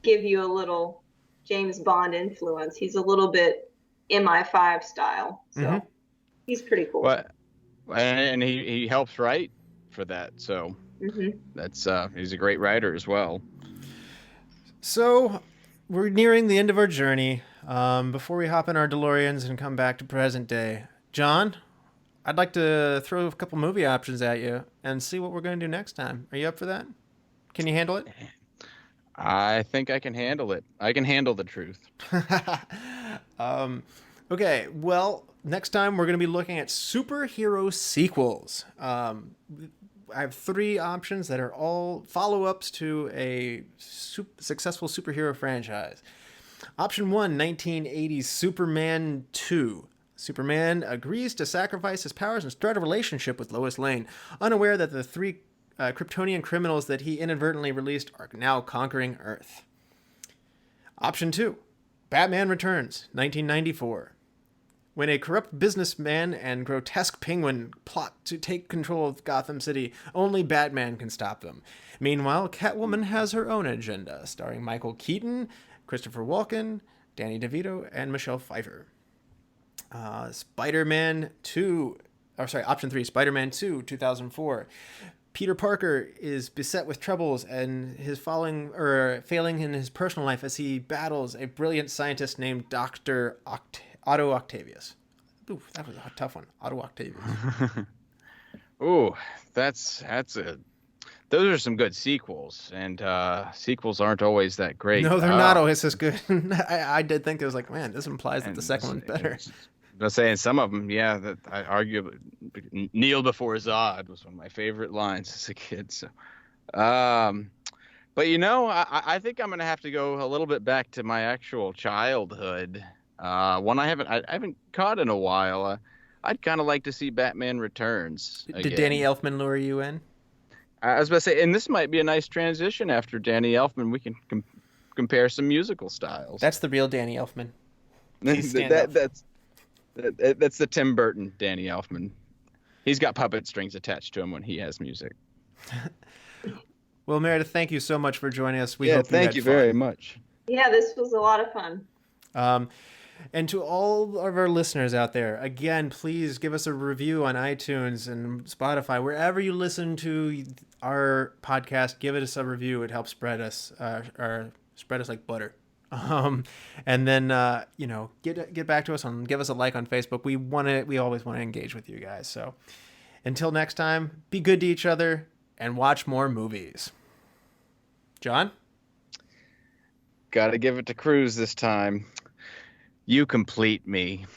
Speaker 3: give you a little James Bond influence. He's a little bit MI5 style, so he's pretty cool.
Speaker 2: Well, and he helps write for that, so that's he's a great writer as well.
Speaker 1: So we're nearing the end of our journey. Before we hop in our DeLoreans and come back to present day, John, I'd like to throw a couple movie options at you and see what we're going to do next time. Are you up for that? Can you handle it?
Speaker 2: I think I can handle it. I can handle the truth.
Speaker 1: Okay, well, next time we're going to be looking at superhero sequels. I have 3 options that are all follow-ups to a successful superhero franchise. Option 1, 1980's Superman 2. Superman agrees to sacrifice his powers and start a relationship with Lois Lane, unaware that the 3 Kryptonian criminals that he inadvertently released are now conquering Earth. Option 2, Batman Returns, 1994. When a corrupt businessman and grotesque penguin plot to take control of Gotham City, only Batman can stop them. Meanwhile, Catwoman has her own agenda, starring Michael Keaton, Christopher Walken, Danny DeVito, and Michelle Pfeiffer. Spider-Man 2, Option 3, Spider-Man 2, 2004. Peter Parker is beset with troubles and failing in his personal life as he battles a brilliant scientist named Dr. Otto Octavius. Ooh, that was a tough one. Otto Octavius.
Speaker 2: Ooh, those are some good sequels, and sequels aren't always that great.
Speaker 1: No, they're not always as good. I did think it was like, man, this implies that the second one's better.
Speaker 2: I was saying some of them, yeah, that I argue kneel before Zod was one of my favorite lines as a kid. So, but I think I'm gonna have to go a little bit back to my actual childhood. One I haven't caught in a while. I'd kind of like to see Batman Returns again.
Speaker 1: Did Danny Elfman lure you in?
Speaker 2: I was about to say, and this might be a nice transition after Danny Elfman. We can compare some musical styles.
Speaker 1: That's the real Danny Elfman.
Speaker 2: That's the Tim Burton Danny Elfman. He's got puppet strings attached to him when he has music.
Speaker 1: Well, Meredith, thank you so much for joining us.
Speaker 2: Thank you very much.
Speaker 3: Yeah, this was a lot of fun.
Speaker 1: And to all of our listeners out there, again, please give us a review on iTunes and Spotify. Wherever you listen to our podcast, give us a review. It helps spread us like butter. And then get back to us and give us a like on Facebook. We always want to engage with you guys. So until next time, be good to each other and watch more movies. John?
Speaker 2: Gotta give it to Cruz this time. You complete me.